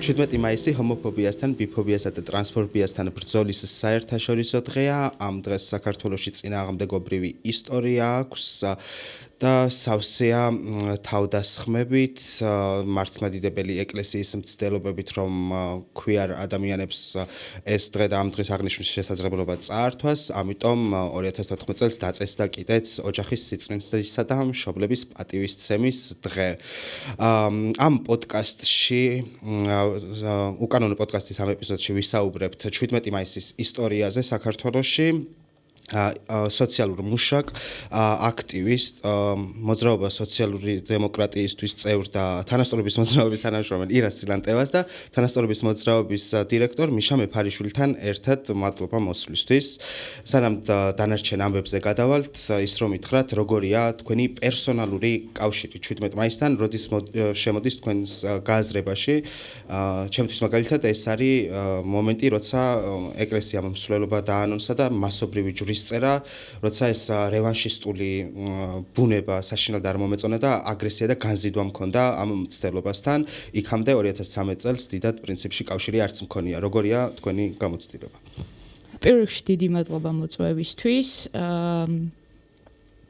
17 მაისი ჰომოფობიასთან, ბიფობიასა და ტრანსფობიასთან ბრძოლის საერთაშორისო დღეა. ამ დღეს საქართველოში წინააღმდეგობრივი ისტორია აქვს და სავსეა თავდასხმებით, მართლმადიდებელი ეკლესიის მცდელობებით, რომ ქვიარ ადამიანებს ეს დღე და ამ დღის აღნიშვნის შესაძლებლობა წაართვას. ამიტომ 2014 წელს დაწესდა კიდეც ოჯახის სიწმინდისა და მშობლების პატივისცემის დღე. ამ პოდკასტში, უკანონო პოდკასტის ამ ეპიზოდში ვისაუბრებთ 17 მაისის ისტორიაზე საქართველოში. სოციალურ მუშაკ, აქტივისტ, მოძრაობა სოციალური დემოკრატიისთვის წევრ და თანასწორობის მოძრაობის თანამშრომელ ირას სილანტევას და თანასწორობის მოძრაობის დირექტორ მიშა მეფარიშვილთან ერთად მადლობა მოსვლისთვის. სანამ დანარჩენ ამბებზე გადავალთ, ის რომ ითხრათ, როგორია თქვენი პერსონალური კავშირი 17 მაისთან, როდის შემოდის თქვენს გააზრებაში. ჩემთვის მაგალითად ეს არის მომენტი, როცა ეკლესიამ მსვლელობა დაანონსა და მასობრივი ჯვრის წერა, როცა ეს რევანშისტული ბუნება საშინლად არ მომეწონა და აგრესია და განზიდვა მქონდა ამ მცდელობასთან. იქამდე 2013 წელს დიდად პრინციპში კავშირი არც მქონია. როგორია თქვენი გამოცდილება? პირველ რიგში დიდი მადლობა მოწვევისთვის.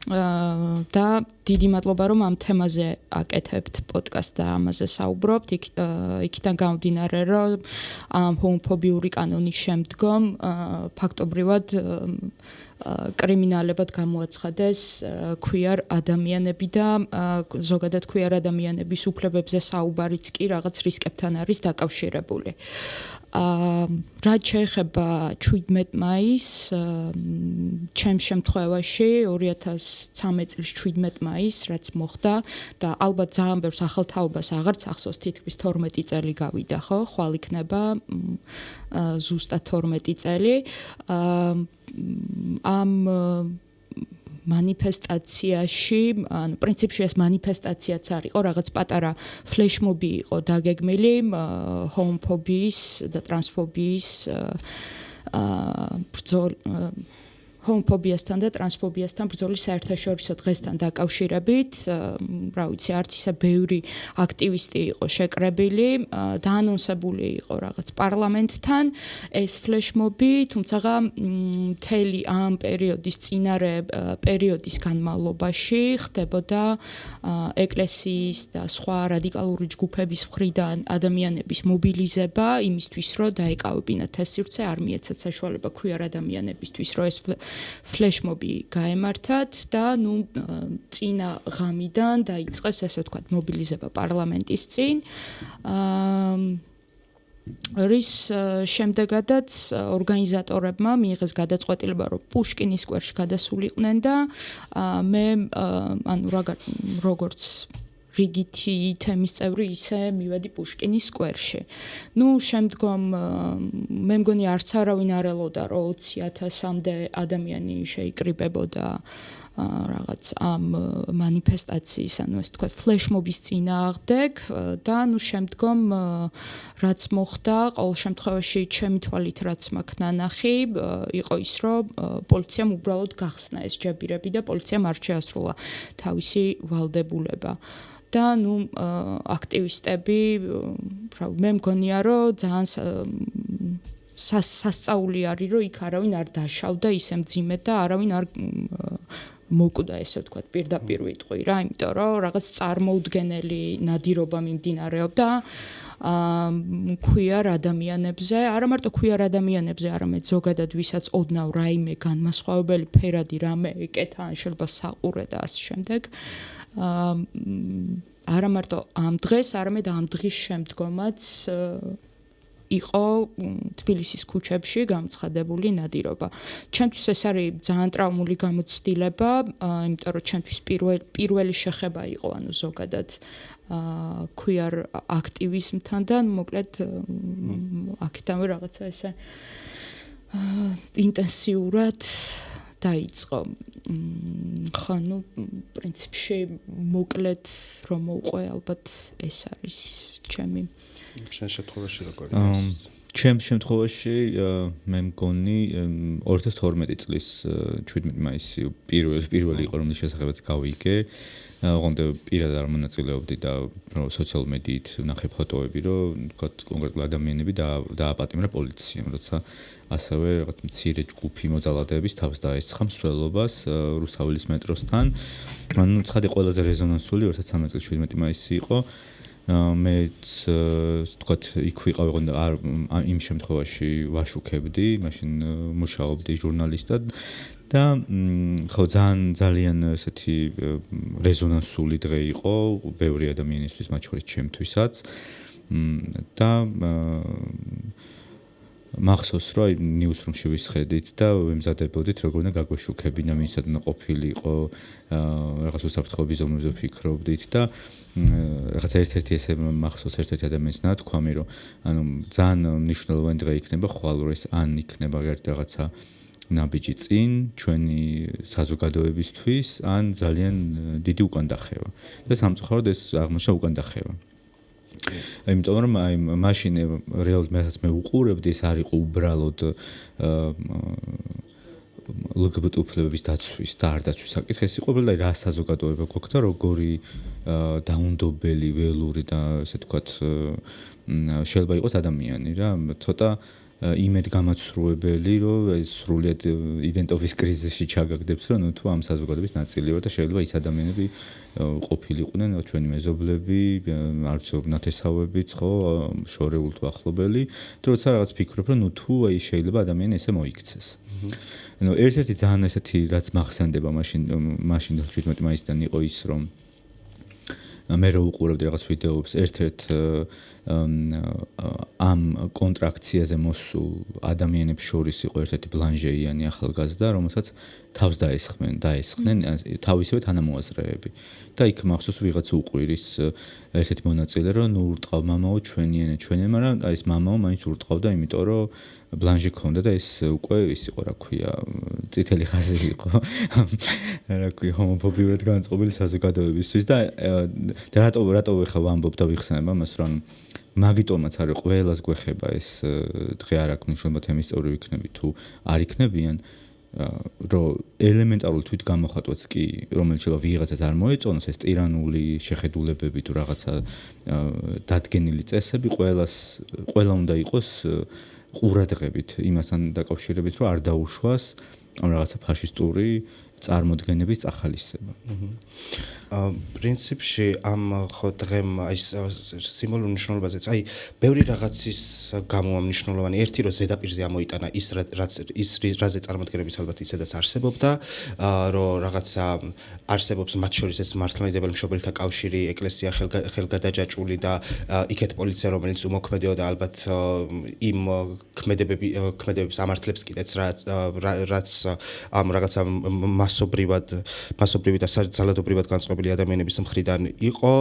და დიდი მადლობა, რომ ამ თემაზე აკეთებთ პოდკასტს და ამაზე საუბრობთ. იქიდან გამომდინარე, რომ ჰომოფობიური კანონის შემდგომ ფაქტობრივად კრიმინალებად გამოაცხადეს ქვიარ ადამიანები და ზოგადად ქვიარ ადამიანების უფლებებზე საუბარიც კი რაღაც რისკებთან არის დაკავშირებული. რაც შეეხება 17 მაისს, ჩემს შემთხვევაში 2013 წლის 17 მაისს, რაც მოხდა და ალბათ ძალიან ბევრს ახალთაობას აღარც ახსოვს, თითქმის 12 წელი გავიდა, ხო? ხვალ იქნება ზუსტად 12 წელი. ამ მანიფესტაციაში, ანუ პრინციპში ეს მანიფესტაციაც არ იყო, რაღაც პატარა ფლეშმობი იყო დაგეგმილი ჰომოფობიის და ტრანსფობიის ჰომოფობიასთან და ტრანსფობიასთან ბრძოლის საერთაშორისო დღესთან დაკავშირებით. რა ვიცი, არც ისე ბევრი აქტივისტი იყო შეკრებილი, დაანონსებული იყო რაღაც პარლამენტთან ეს ფლეშმობი, თუმცა მთელი ამ პერიოდის წინარე პერიოდის განმავლობაში ხდებოდა ეკლესიის და სხვა რადიკალური ჯგუფების მხრიდან ადამიანების მობილიზება იმისთვის, რომ დაეკავებინათ ეს სივრცე, არ მიეცათ საშუალება ქვიარ ადამიანებისთვის, რომ ეს ფლეშმობი გაემართათ და წინა ღამიდან დაიწყეს, ესე ვთქვათ, მობილიზება პარლამენტის წინ. რის შემდეგადაც ორგანიზატორებმა მიიღეს გადაწყვეტილება, რომ პუშკინის სკვერში გადასულიყვნენ და მე როგორც რიგითი თემის წევრი ისე მივედი პუშკინის სკვერში. შემდგომ მე მგონი არც არავინ არ ელოდა, რომ 20,000-მდე ადამიანი შეიკრიბებოდა რაღაც ამ მანიფესტაციის, ანუ ესე ვთქვათ, ფლეშმობის წინააღმდეგ და შემდგომ რაც მოხდა, ყოველ შემთხვევაში ჩემი თვალით რაც მაქვს ნანახი, იყო ის, რომ პოლიციამ უბრალოდ გახსნა ეს ჯებირები და პოლიციამ არ შეასრულა თავისი ვალდებულება. და აქტივისტები, მე მგონია, რომ ძალიან სასწაული არის, რომ იქ არავინ არ დაშავდა ისე მძიმედ და არავინ არ მოკვდა, ესე ვთქვათ, პირდაპირ ვიტყვი რა, იმიტომ რომ რაღაც წარმოუდგენელი ნადირობა მიმდინარეობდა ქვიარ ადამიანებზე, არა მარტო ქვიარ ადამიანებზე, არამედ ზოგადად ვისაც ოდნავ რაიმე განმასხვავებელი ფერადი რამე ეკეთა, ან შეიძლება საყურე და ასე შემდეგ. არა მარტო ამ დღეს, არამედ ამ დღის შემდგომაც იყო თბილისის ქუჩებში გამოცხადებული ნადირობა. ჩემთვის ეს არის ძალიან ტრაუმული გამოცდილება, იმიტომ რომ ჩემთვის პირველი შეხება იყო, ანუ ზოგადად ქვიარ აქტივიზმთან და მოკლედ აქედანვე რაღაცა ესე ინტენსიურად დაიწყო. ხო, პრინციპში მოკლედ რომ მოვყვე, ალბათ ეს არის ჩემი. შენ შემთხვევაში როგორია? ჩემს შემთხვევაში მე მგონი 2012 წლის 17 მაისი პირველი იყო რომლის შესახებაც გავიგე. ოღონდ პირადად არ მონაწილეობდი და სოციალურ მედიით ვნახე ფოტოები, რომ თქვა კონკრეტულ ადამიანები დააპატიმრა პოლიციამ, როცა ასევე რაღაც მცირე ჯგუფი მოძალადეების თავს დაესხა მსვლელობას რუსთაველის მეტროსთან. ანუ ცხადი ყველაზე რეზონანსული 2013 წლის 17 მაისი იყო. მეც თქვათ იქ ვიყავი იმ შემთხვევაში ვაშუქებდი, მაშინ მუშაობდი ჟურნალისტად და ხო ძალიან ესეთი რეზონანსული დღე იყო ბევრი ადამიანისთვის, მათ შორის ჩემთვისაც და მახსოვს რომ ნიუსრუმში ვისხედით და ვემზადებოდით როგორ უნდა გაგვეშუქებინა, ვინცად უნდა ყოფილიყო, რაღაც უსაფრთხოების ზომებზე ვფიქრობდით და რაღაც ერთ-ერთი ესე მახსოვს ერთ-ერთი ადამიანს ნათქვამი რომ ანუ ძალიან მნიშვნელოვანი დღე იქნება ხვალ რომ ეს ან იქნება რაღაცა ნაბიჯი წინ ჩვენი საზოგადოებისთვის ან ძალიან დიდი უკანდახევა და სამწუხაროდ ეს აღმოჩნდა უკანდახევა. იმიტომ რომ აი მაშინ რეალურად მე უყურებდი ეს არ იყო უბრალოდ LGBT უფლებების დაცვის და არ დაცვის საკითხი, ეს იყო უბრალოდ რა საზოგადოება გვაქვს და როგორი დაუნდობელი, ველური და ესე ვთქვათ შეიძლება იყოს ადამიანი რა, ცოტა იმედ გამაცრუებელი, რომ სრულიად იდენტობის კრიზისში ჩაგაგდებს, რომ ნუ თუ ამ საზოგადოების ნაწილი ვარ და შეიძლება ის ადამიანები ყოფილიყვნენ ჩვენი მეზობლები, არც ნათესავებიც, ხო, შორეულ თუ ახლობელი, როცა რაღაც ფიქრობ, რომ ნუ თუ აი შეიძლება ადამიანი ესე მოიქცეს. ანუ ერთ-ერთი ძალიან ესეთი რაც მახსენდება მაშინ 17 მაისიდან იყო ის, რომ მე რო უყურებდი რაღაც ვიდეოებს, ერთ-ერთ ამ კონტრაქციაზე მოსულ ადამიანებს შორის იყო ერთ-ერთი ბლანჟეიანი ახალგაზრდა, რომელსაც თავს დაესხნენ თავისივე თანამოაზრეები. და იქ მახსოვს ვიღაც უყვირის ერთ-ერთი მონაწილე, რომ ნუ ურტყავ მამაო ჩვენი, მაგრამ აი ეს მამაო მაინც ურტყავდა, იმიტომ რომ ბლანჟი ქონდა და ეს უკვე ის იყო, რა ქვია, წითელი ხაზი იყო. რა ქვია, ჰომოფობიურად განწყობილი საზოგადოებისთვის და რატო ხა ვამბობ და ვიხსენებ ამას, რომ მაგიტომაც არის ყველას გვეხება ეს დღე არ აქვს მნიშვნელობა თემის წევრი ვიქნები თუ არ იქნებიან, რომ ელემენტარული თვით გამოხატვაც კი, რომელიც შეიძლება ვიღაცას არ მოეწონოს, ეს ტირანული შეხედულებები თუ რაღაცა დადგენილი წესები ყველა უნდა იყოს ყურადღებით იმასთან დაკავშირებით, რომ არ დაუშვას ამ რაღაცა ფაშისტური წარმოდგენების წახალისება. პრინციპში ამ ხო დღემ აი სიმბოლურ მნიშვნელობაზეც აი ბევრი რაღაცის გამო ამ მნიშვნელოვანი ერთი რომ ზედაპირზე ამოიტანა ის რაზე წარმოდგენების ალბათ ისედაც არსებობდა რომ რაღაცა არსებობს მათ შორის ეს მართლმადიდებელი მშობელთა კავშირი, ეკლესია ხელგადაჯაჭული და იქეთ პოლიცია რომელიც უმოქმედეოდა ალბათ იმ ქმედებების ამართლებს კიდეც რაც ამ რაღაცა მასობრივი და ძალადობრივად განწყობილი ადამიანების მხრიდან იყო.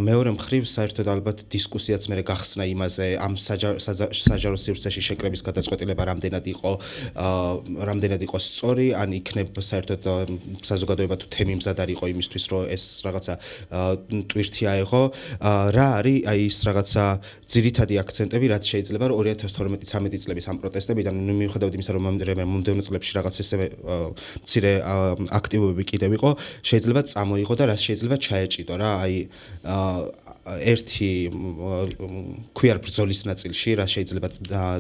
მეორე მხრივ საერთოდ ალბათ დისკუსიაც მე გახსნა იმაზე ამ საჯარო სივრცეში შეკრების გადაწყვეტილება რამდენად იყო სწორი, ან იქნებ საერთოდ საზოგადოება თუ თემი მზად არ იყო იმისთვის, რომ ეს რაღაცა ტვირთი აეღო. რა არის აი ის რაღაცა ძირითადი აქცენტები, რაც შეიძლება რომ 2012-13 წლების ამ პროტესტებიდან მიუხედავად იმისა, რომ მომდევნო წლებში რაღაც ესე მცირე აქტივობები კიდევ იყო, შეიძლება წამოიღო და რაც შეიძლება ჩაეჭიდო რა, აი ერთი queer ბრძოლის ნაწილში, რაც შეიძლება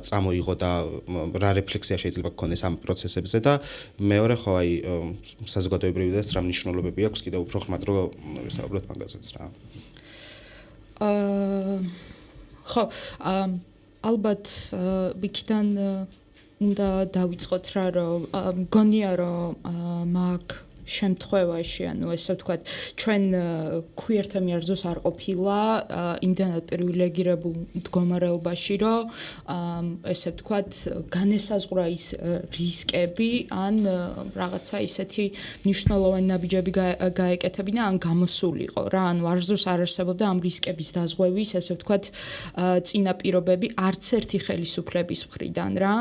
წამოიღო და რა რეფლექსია შეიძლება გქონდეს ამ პროცესებზე და მეორე ხო აი საზოგადოებრივი და რა მნიშვნელობები აქვს კიდევ უფრო ხმად რომ ვისაუბროთ მაგაზეც რა. ხო, ალბათ იქიდან უნდა დავიწყოთ რა, რომ გონია რომ მაგ შემთხვევაში, ანუ ესე ვთქვათ, ჩვენ queer-თა მიერ ზოს არ ყოფილა იმდენად პრივილეგირებულ მდგომარეობაში, რომ ესე ვთქვათ, განესაზღვრა ის რისკები, ან რაღაცა ისეთი მნიშვნელოვანი ნაბიჯები გაეკეთებინა, ან გამოსულიყო რა, ანუ არ ზოს არ არსებობდა ამ რისკების დაზღვევის, ესე ვთქვათ, წინაპირობები არც ერთი ხელისუფლების მხრიდან რა,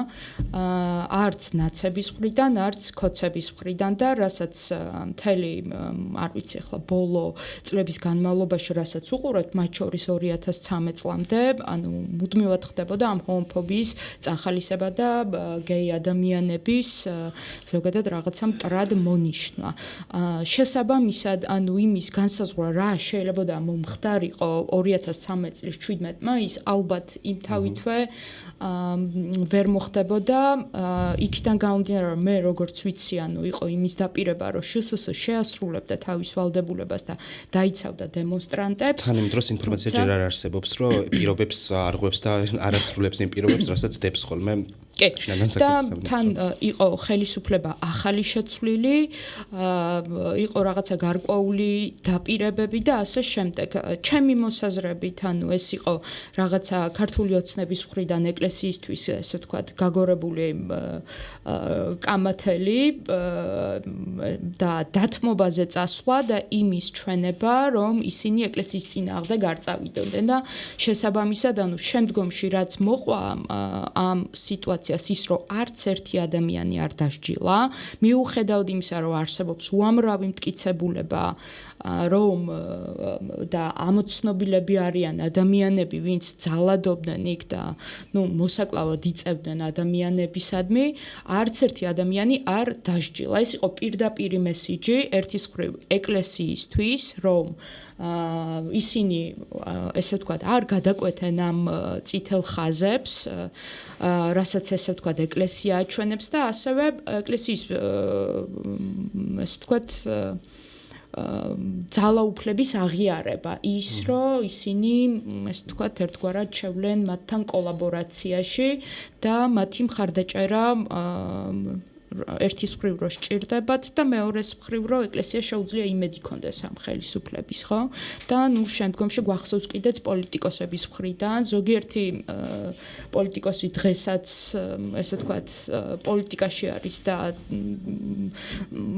არც ნაცების მხრიდან, არც ქოცების მხრიდან და რასაც მთელი არ ვიცი ახლა ბოლო წლების განმავლობაში რასაც უყურებთ, მათ შორის 2013 წლამდე, ანუ მუდმივად ხდებოდა ამ ჰომოფობიის წახალისება და გეი ადამიანების ზოგადად რაღაცა მტრად მონიშნვა. შესაბამისად, ანუ იმის განსაზღვრა რა შეიძლებოდა მომხდარიყო 2013 წლის 17 მაისს, ალბათ იმთავითვე ვერ მოხდებოდა. იქიდან გამომდინარე, რომ მე როგორც ვიცი, ანუ იყო იმის დაპირება, რომ შსს შეასრულებდა თავის ვალდებულებას და დაიცავდა დემონსტრანტებს. თან იმ დროს ინფორმაცია ჯერ არ არსებობს, რომ პირობებს არღვევს და არასრულებს იმ პირობებს, რასაც დებს ხოლმე. და თან იყო ხელისუფლება ახალი შეცვლილი, იყო რაღაცა გარკვეული დაპირებები და ასე შემდეგ. ჩემი მოსაზრებით, ანუ ეს იყო რაღაცა ქართული ოცნების მხრიდან ეკლესიისთვის, ესე ვთქვათ, გაგორებული კამათელი და დათმობაზე წასვლა და იმის ჩვენება, რომ ისინი ეკლესიის წინააღმდეგ არ წავიდოდნენ და შესაბამისად, ანუ შემდგომში რაც მოყვა ამ სიტუაციას ის რომ არც ერთი ადამიანი არ დასჯილა, მიუხედავად იმისა, რომ არსებობს უამრავი მტკიცებულება, რომ და ამოცნობილები არიან ადამიანები, ვინც ძალადობდნენ იქ და მოსაკლავად იწევდნენ ადამიანებისადმი, არც ერთი ადამიანი არ დასჯილა. ეს იყო პირდაპირი მესიჯი ერთის მხრივ ეკლესიისთვის, რომ ისინი ესე ვთქვათ არ გადაკვეთენ ამ წითელ ხაზებს, რასაც ესე ვთქვათ ეკლესია აჩვენებს და ასევე ეკლესიის ესე ვთქვათ ძალაუფლების აღიარება ის რომ ისინი ესე ვთქვათ ერთგვარად შევლენ მათთან კოლაბორაციაში და მათი მხარდაჭერა ერთის მხრივ რომ სჭირდებათ და მეორეს მხრივ რომ ეკლესია შეუძლია იმედი ქონდეს ამ ხელისუფლების, ხო? და შემდგომში გვახსოვს კიდეც პოლიტიკოსების მხრიდან, ზოგიერთი პოლიტიკოსი დღესაც ესე ვთქვათ პოლიტიკაში არის და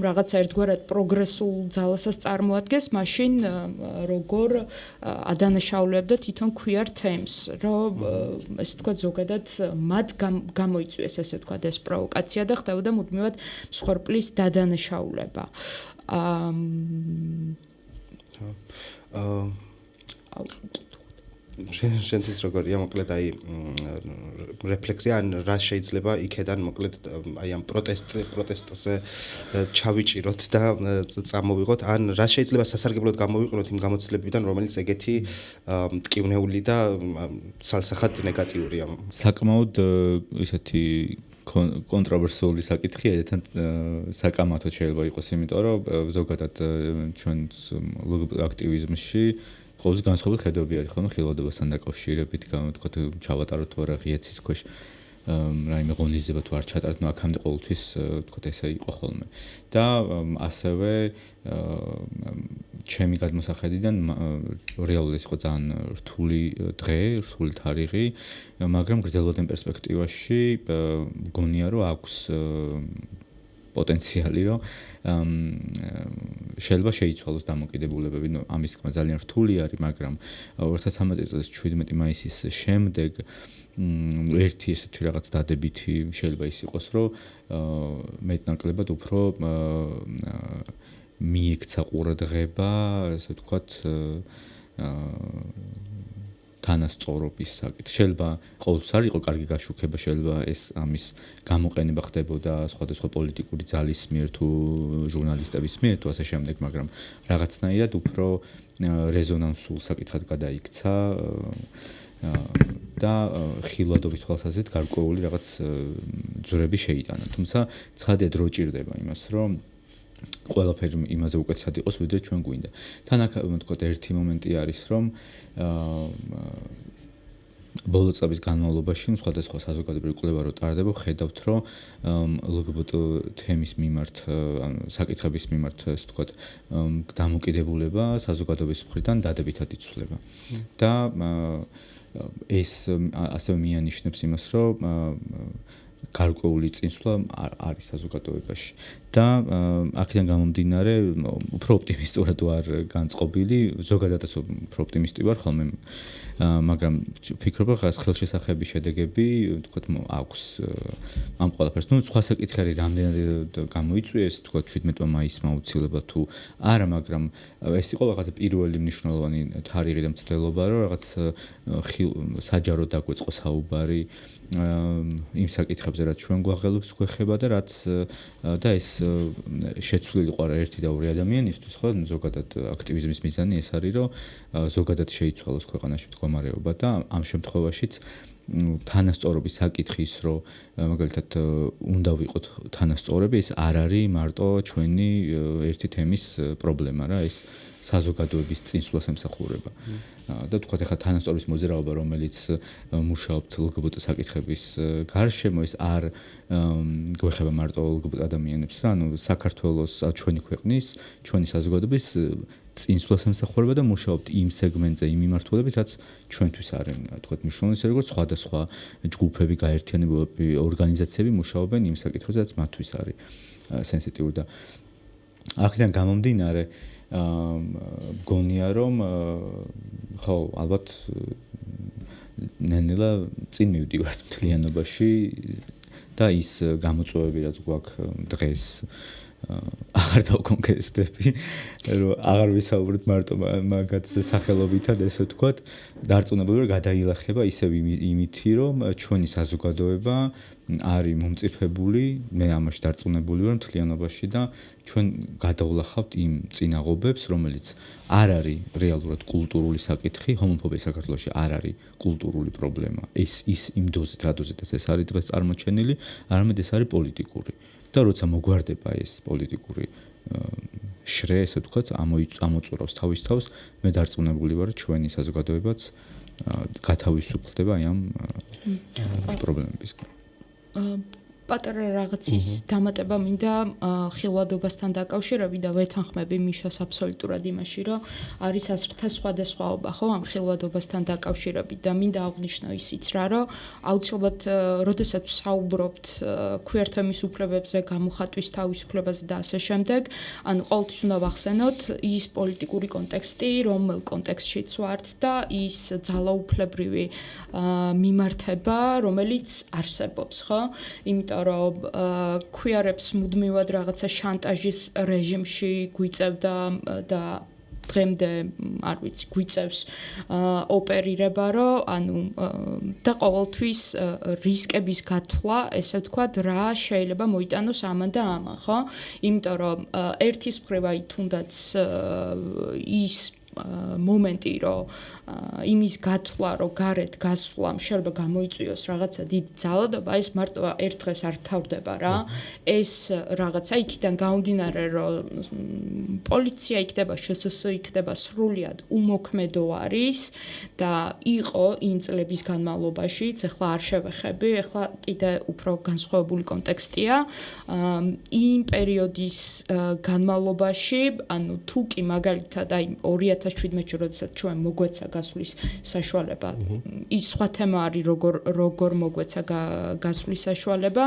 რაღაცა ერთგვარად პროგრესულ ძალასაც წარმოადგენს, მაშინ როგორ ადანაშაულებდა თვითონ queer themes, რომ ესე ვთქვათ ზოგადად მათ გამოიწვიეს ესე ვთქვათ ეს პროვოკაცია და ხდებოდა მუდმივად მსხვერპლის დადანაშაულება. შენთვის როგორია მოკლედ აი რეფლექსია ან რა შეიძლება იქედან მოკლედ აი ამ პროტესტზე ჩავიჭიროთ და წამოვიღოთ ან რა შეიძლება სასარგებლოდ გამოვიყენოთ იმ გამოცდილებიდან რომელიც ეგეთი მტკივნეული და სალსახად ნეგატიურია. საკმაოდ ისეთი კონტროვერსიული საკითხია და თან საკამათოდ შეიძლება იყოს, იმიტომ რომ ზოგადად ჩვენს აქტივიზმში ყოველთვის განსხვავებული ხედვები არის, ხოლმე ხილვადობასთან დაკავშირებით, თქვათ, ჩავატაროთ თუ არა ღიაცის ქვეშ რაიმე ღონისძიება თუ არ ჩატაროთ, აქამდე ყოველთვის თქვათ ესე იყო ხოლმე. და ასევე ჩემი გადმოსახედიდან რეალურად ეს იყო ძალიან რთული დღე, რთული თარიღი, მაგრამ გრძელვადენ პერსპექტივაში მგონია რომ აქვს პოტენციალი, რომ შეიძლება შეიცვალოს დამოკიდებულებები. ამის თქმა ძალიან რთული არის, მაგრამ 2013 წლის 17 მაისის შემდეგ ერთი ესეთი რაღაც დადებითი შეიძლება ის იყოს, რომ მეტნაკლებად უფრო მიექცა ყურადღება, ასე ვთქვათ, თანასწორობის საკითხი. შეიძლება ყოველთვის არ იყო კარგი გაშუქება, შეიძლება ეს ამის გამოყენება ხდებოდა სხვადასხვა პოლიტიკური ძალის მიერ თუ ჟურნალისტების მიერ თუ ასე შემდეგ, მაგრამ რაღაცნაირად უფრო რეზონანსულ საკითხად გადაიქცა და ხილვადობის თვალსაზრისით გარკვეული რაღაც ძვრები შეიტანა. თუმცა ცხადია დრო ჭირდება იმას, რომ ყველაფერი იმაზე უკეთესად იყოს, ვიდრე ჩვენ გვინდა. თან აქ ვთქვათ ერთი მომენტი არის, რომ ბოლო წლების განმავლობაში სხვადასხვა საზოგადოებრივი კვლევა რო ტარდება, ხედავთ, რომ LGBT თემის მიმართ, საკითხების მიმართ, ასე ვთქვათ, დამოკიდებულება საზოგადოების მხრიდან დადებითად იცვლება. და ეს ასევე მიანიშნებს იმას, რომ გარკვეული წინსვლა არის საზოგადოებაში და აქედან გამომდინარე უფრო ოპტიმისტურად ვარ განწყობილი, ზოგადადაც უფრო ოპტიმისტი ვარ ხოლმე, მაგრამ ვფიქრობ, რომ ხელშესახების შედეგები, თქვათ, აქვს ამ ყველაფერს. ნუ სხვა საკითხი არის, რამდენად გამოიწვიეს, თქვათ, 17 მაისმა აუცილებლად თუ არა, მაგრამ ეს იყო რაღაცა პირველი მნიშვნელოვანი თარიღი და მცდელობა, რომ რაღაც საჯარო დაგვეწყო საუბარი იმ საკითხებზე, რაც ჩვენ გვაღელვებს გვეხება და რაც და ეს შეცვლილი ყო რა ერთი და ორი ადამიანისთვის, ხო, ზოგადად აქტივიზმის მიზანი ეს არის, რომ ზოგადად შეიცვალოს ქვეყანაში მდგომარეობა და ამ შემთხვევაშიც თანასწორობის საკითხი ის, რომ მაგალითად უნდა ვიყოთ თანასწორები, ეს არ არის მარტო ჩვენი ერთი თემის პრობლემა რა, ეს საზოგადოების წინსვლას ემსახურება. და თქვათ ახლა თანასწორობის მოძრაობა, რომელიც მუშაობთ LGBT საკითხების გარშემო, ეს არ გვეხება მარტო LGBT ადამიანებს რა, ანუ საქართველოს ჩვენი ქვეყნის, ჩვენი საზოგადოების წინსვლას ემსახურება და მუშაობთ იმ სეგმენტზე, იმ მიმართულებით, რაც ჩვენთვის არის, თქვათ, მნიშვნელოვანი, ისე როგორც სხვადასხვა ჯგუფები, გაერთიანებულები, ორგანიზაციები მუშაობენ იმ საკითხებზე, რაც მათთვის არის სენსიტიური და აქედან გამომდინარე მგონია რომ ხო ალბათ ნელა წინ მივდივართ მთლიანობაში და ის გამოწვევები რაც გვაქვს დღეს აღარ დავკონკრეტდები რომ აღარ ვისაუბროთ მარტო მაგაც სახელობითად ესე ვთქვათ დარწმუნებული რომ გადაილახება ისევ იმითი რომ ჩვენი საზოგადოება არის მომწიფებული მე ამაში დარწმუნებული ვარ მთლიანობაში და ჩვენ გადავლახავთ იმ წინაღობებს რომელიც არ არის რეალურად კულტურული საკითხი ჰომოფობია საქართველოში არ არის კულტურული პრობლემა ის იმ დოზით რა დოზითაც ეს არის დღეს წარმოჩენილი არამედ ეს არის პოლიტიკური და როცა მოგვარდება ეს პოლიტიკური შრე, ესე ვთქვათ, ამოწურავს თავის თავს, მე დარწმუნებული ვარ, ჩვენი საზოგადოებაც გათავისუფლდება ამ პრობლემებისგან. პატარა რაღაცის დამატება მინდა ხილვადობასთან დაკავშირებით და ვეთანხმები მიშას აბსოლუტურად იმაში, რომ არის ასრთა სხვადასხვაობა, ხო, ამ ხილვადობასთან დაკავშირებით და მინდა აღვნიშნო ისიც რა, რომ აუცილებლად როდესაც საუბრობთ ქვიერთემის უფლებებზე, გამოხატვის თავისუფლებაზე და ასე შემდეგ, ანუ ყოველთვის უნდა ვახსენოთ ის პოლიტიკური კონტექსტი, რომელ კონტექსტშიც ვართ და ის ძალაუფლებრივი მიმართება, რომელიც არსებობს, ხო? იმიტომ რომ ქვიარებს მუდმივად რაღაცა შანტაჟის რეჟიმში გვიწევდა და დღემდე არ ვიცი გვიწევს ოპერირება რომ ანუ და ყოველთვის რისკების გათვლა ესე ვთქვათ რა შეიძლება მოიტანოს ამან და ამან ხო იმიტომ რომ ერთის მხრივ აი თუნდაც ის მომენტი რომ იმის გათვლა რომ გარეთ გასვლამ შეიძლება გამოიწვიოს რაღაცა დიდი ძალადობა ეს მარტო ერთ დღეს არ თავდება რა ეს რაღაცა იქიდან გამომდინარე რომ პოლიცია იქნება შსს იქნება სრულიად უმოქმედო არის და იყო იმ წლების განმავლობაში ეხლა არ შევეხები ეხლა კიდე უფრო განსხვავებული კონტექსტია იმ პერიოდის განმავლობაში ანუ თუ კი მაგალითად აი 2017-ში როდესაც ჩვენ მოგვეცა გასვლის საშუალება ის სხვა თემა არის როგორ მოგვეცა გასვლის საშუალება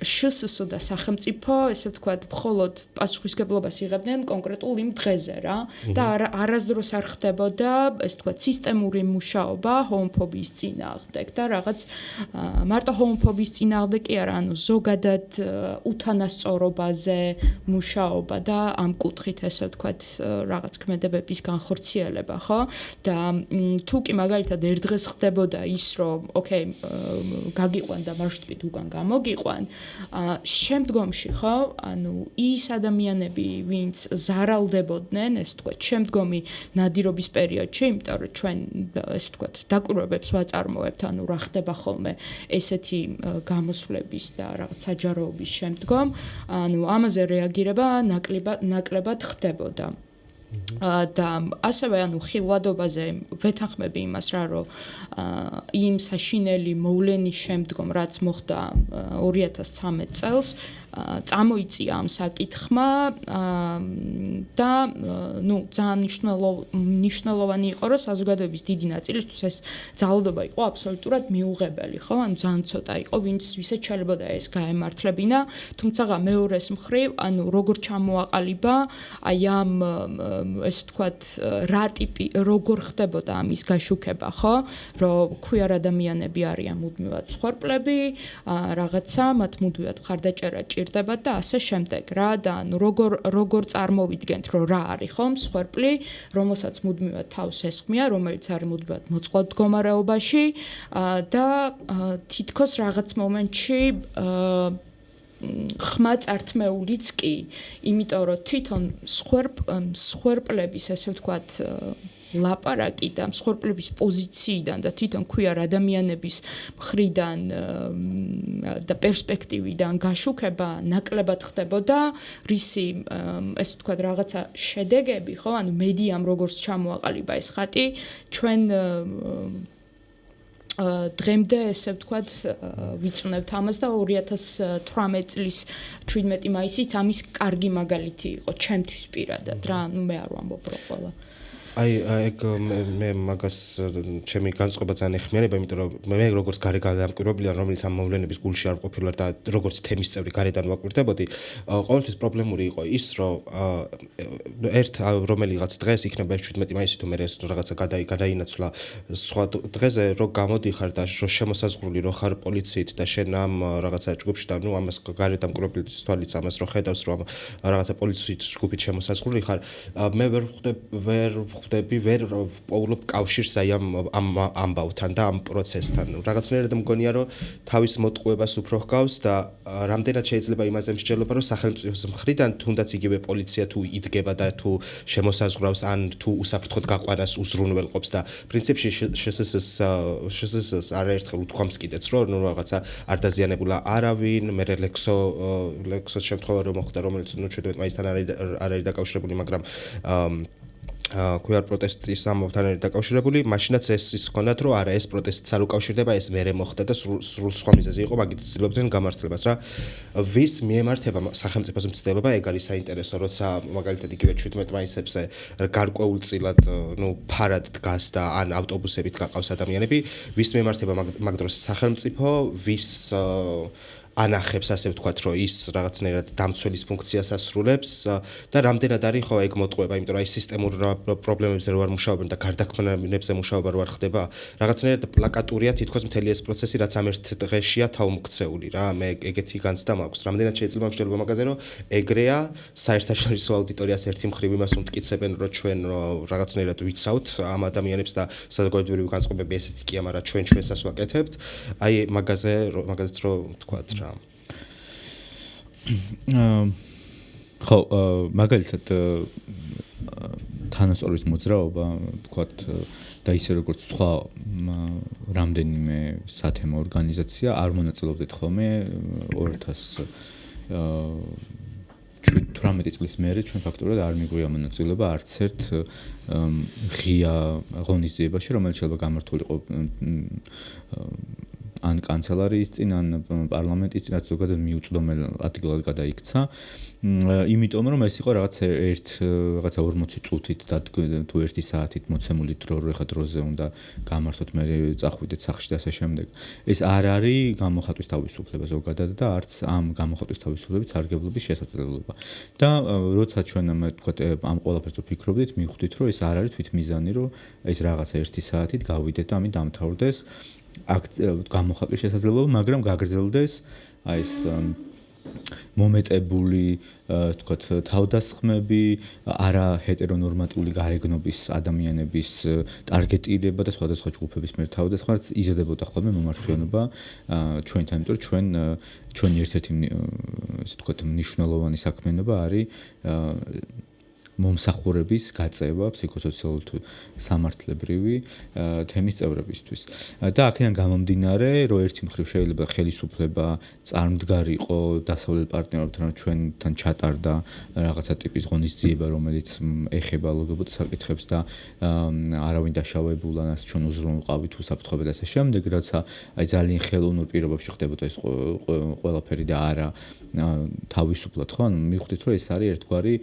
შსს და სახელმწიფო ესე ვთქვათ მხოლოდ პასუხისგებლობას იღებდნენ კონკრეტულ იმ დღეზე რა და არასდროს არ ხდებოდა ესე ვთქვათ სისტემური მუშაობა ჰომოფობიის წინააღმდეგ და რაღაც მარტო ჰომოფობიის წინააღმდეგ კი არა ანუ ზოგადად უთანასწორობაზე მუშაობა და ამ კუთხით ესე ვთქვათ რაღაც ქმედებების განხორციელება ხო და თუ კი მაგალითად ერთ დღეს ხდებოდა ის რომ ოკეი გაგიყვან და მარშრუტით უკან გამოგიყვან შემდგომში ხო ანუ ის ადამიანები ვინც ზარალდებოდნენ ეს თქვა შემდგომი ნადირობის პერიოდში იმიტომ რომ ჩვენ ესე თქვა დაკვირვებებს ვაწარმოებთ ანუ რა ხდება ხოლმე ესეთი გამოსვლების და რაღაც საჯაროობის შემდგომ ანუ ამაზე რეაგირება ნაკლებად ხდებოდა და ასევე ხილვადობაზე ვეთანხმები იმას რა რომ იმ საშინელი მოვლენის შემდგომ რაც მოხდა 2013 წელს წამოიწია ამ საკითხმა და ძალიან მნიშვნელოვანი იყო რომ საზოგადოების დიდი ნაწილისთვის ეს ძალადობა იყო აბსოლუტურად მიუღებელი ხო ანუ ძალიან ცოტა იყო ვისაც შეიძლება ეს გაემართლებინა თუმცა მეორეს მხრივ როგორ ჩამოაყალიბა აი ამ ესე ვთქვათ რა ტიპი როგორ ხდებოდა ამის გაშუქება ხო რომ ქვიარ ადამიანები არიან მუდმივად სხორპლები რაღაცა მათ მუდმივად მხარდაჭერა ჭირდებათ და ასე შემდეგ რა და როგორ წარმოვიდგენთ რომ რა არის ხო მსხვერპლი რომელსაც მუდმივად თავს ესხმია რომელიც არის მუდმივად მოწყვლად მდგომარეობაში და თითქოს რაღაც მომენტში ხმა წართმეულიც კი იმიტომ რომ თვითონ მსხვერპლების ესე ვთქვათ ლაპარაკი და მსხვერპლების პოზიციიდან და თვითონ ქვიარ ადამიანების მხრიდან და პერსპექტივიდან გაშუქება ნაკლებად ხდებოდა რისი ესე ვთქვათ რაღაცა შედეგები ხო ანუ მედიამ როგორც ჩამოაყალიბა ეს ხატი ჩვენ დღემდე ესე ვთქვათ ვიწუნებთ ამას და 2018 წლის 17 მაისიც ამის კარგი მაგალითი იყო ჩემთვის პირადად რა მე არ ვამბობ რო ყველა აი ეგ მე მაგას ჩემი განწყობა ძალიან ეხმიანება, იმიტომ რომ მე როგორც გარე განმკვირვებელი რომელიც ამ მოვლენების გულში არ ყოფილა და როგორც თემის წევრი გარედან ვაკვირდებოდი, ყოველთვის პრობლემური იყო ის, რომ რომელიღაც დღეს იქნება 17 მაისი თუ მე რაღაცა გადაინაცვლა სხვა დღეზე რომ გამოდიხარ და რომ შემოსაზღვრული რო ხარ პოლიციით და შენ ამ რაღაცა ჯგუფში და ამას გარედან მკვირვებლის თვალიც ამას რო ხედავს რომ რაღაცა პოლიციის ჯგუფით შემოსაზღვრული ხარ, მე ვერ პოულობ კავშირს აი ამ ამბავთან და ამ პროცესთან. რაღაცნაირად მგონია რომ თავის მოტყუებას უფრო ჰგავს და რამდენად შეიძლება იმაზე მსჯელობა რომ სახელმწიფოს მხრიდან თუნდაც იგივე პოლიცია თუ იდგება და თუ შემოსაზღვრავს ან თუ უსაფრთხოდ გაყვანას უზრუნველყოფს და პრინციპში შსს არაერთხელ უთქვამს კიდეც რომ რაღაცა არ დაზიანებულა არავინ, მე ლექსოს შემთხვევა რომ მოხდა რომელიც 17 მაისთან არ არის დაკავშირებული, მაგრამ ქვიარ პროტესტის ამბავთან არის დაკავშირებული, მაშინაც ის ჰქონდათ, რომ არა ეს პროტესტიც არ უკავშირდება, ეს მერე მოხდა და სრულ სხვა მიზეზი იყო, მაგით ცდილობდნენ გამართლებას რა. ვის მიემართება სახელმწიფოს მცდელობა, ეგ არის საინტერესო, როცა მაგალითად იგივე 17 მაისებზე გარკვეულწილად, ფარად დგას და ან ავტობუსებით გაყავს ადამიანები, ვის მიემართება მაგ დროს სახელმწიფო, ვის ანახებს ასე ვთქვათ, რომ ის რაღაცნაირად დამცველის ფუნქციას ასრულებს და რამდენად არის ხო ეგ მოტყუება, იმიტომ რომ აი სისტემურ პრობლემებზე რო არ მუშაობენ და გარდაქმნებზე მუშაობა რო არ ხდება, რაღაცნაირად პლაკატურია თითქოს მთელი ეს პროცესი, რაც ამ ერთ დღეშია თავმოქცეული რა, მე ეგეთი განცდა მაქვს. რამდენად შეიძლება მსჯელობა მაგაზე, რომ ეგრეა საერთაშორისო აუდიტორიას ერთი მხრივ იმას უმტკიცებენ, რომ ჩვენ რაღაცნაირად ვიცავთ ამ ადამიანებს და საზოგადოებრივი განწყობები ესეთი კი არა, ჩვენ ჩვენსას ვაკეთებთ. აი მაგაზეც რო ვთქვათ რა. ხო, მაგალითად თანასწორობის მოძრაობა, ვთქვათ, და ისე როგორც სხვა რამდენიმე სათემო ორგანიზაცია არ მონაწილეობდეთ ხოლმე 2018 წლის მერე ჩვენ ფაქტობრივად არ მიგვია მონაწილეობა არც ერთ ღია ღონისძიებაში, რომელიც შეიძლება გამართულიყო ან კანცელარიის წინ, ან პარლამენტის წინ, რაც ზოგადად მიუწვდომელ ადგილად გადაიქცა. იმიტომ რომ ეს იყო რაღაცა 40 წუთით და თუ 1 საათით მოცემული დრო, რომ ეხა დროზე უნდა გამართოთ, მე წახვიდეთ სახლში და ასე შემდეგ. ეს არ არის გამოხატვის თავისუფლება ზოგადად და არც ამ გამოხატვის თავისუფლების სარგებლობის შესაძლებლობა. და როცა ჩვენ ვთქვათ ამ ყველაფერს ვფიქრობდით, მივხვდით, რომ ეს არ არის თვითმიზანი, რომ ეს რაღაცა 1 საათით გავიდეთ და ამით დამთავრდეს გამოხატვის შესაძლებლობა, მაგრამ გაგრძელდეს აი ეს მომეტებული, ვთქვათ, თავდასხმები, არა ჰეტერონორმატიული გარეგნობის ადამიანების ტარგეტირება და სხვადასხვა ჯგუფების მიერ თავდასხმა, რაც იზრდებოდა ხოლმე მომართვიანობა ჩვენთან, იმიტომ რომ ჩვენი ერთ-ერთი, ასე ვთქვათ, მნიშვნელოვანი საქმიანობა არის მომსახურების გაწევა ფსიქოსოციალურ სამართლებრივი თემის წევრებისთვის. და აქედან გამომდინარე, რომ ერთი მხრივ შეიძლება ხელისუფლება წარმდგარი იყო დასავლელ პარტნიორებთან, ჩვენთან ჩატარდა რაღაცა ტიპის ღონისძიება, რომელიც ეხება ლგბტ საკითხებს და არავინ დაშავებულა, ჩვენ უზრუნველყავით უსაფრთხოებად და ასე შემდეგ, რაცა აი ძალიან ხელოვნურ პირობებში ხდებოდა ეს ყველაფერი და არა თავისუფლად, ხო? ანუ მივხვდით, რომ ეს არის ერთგვარი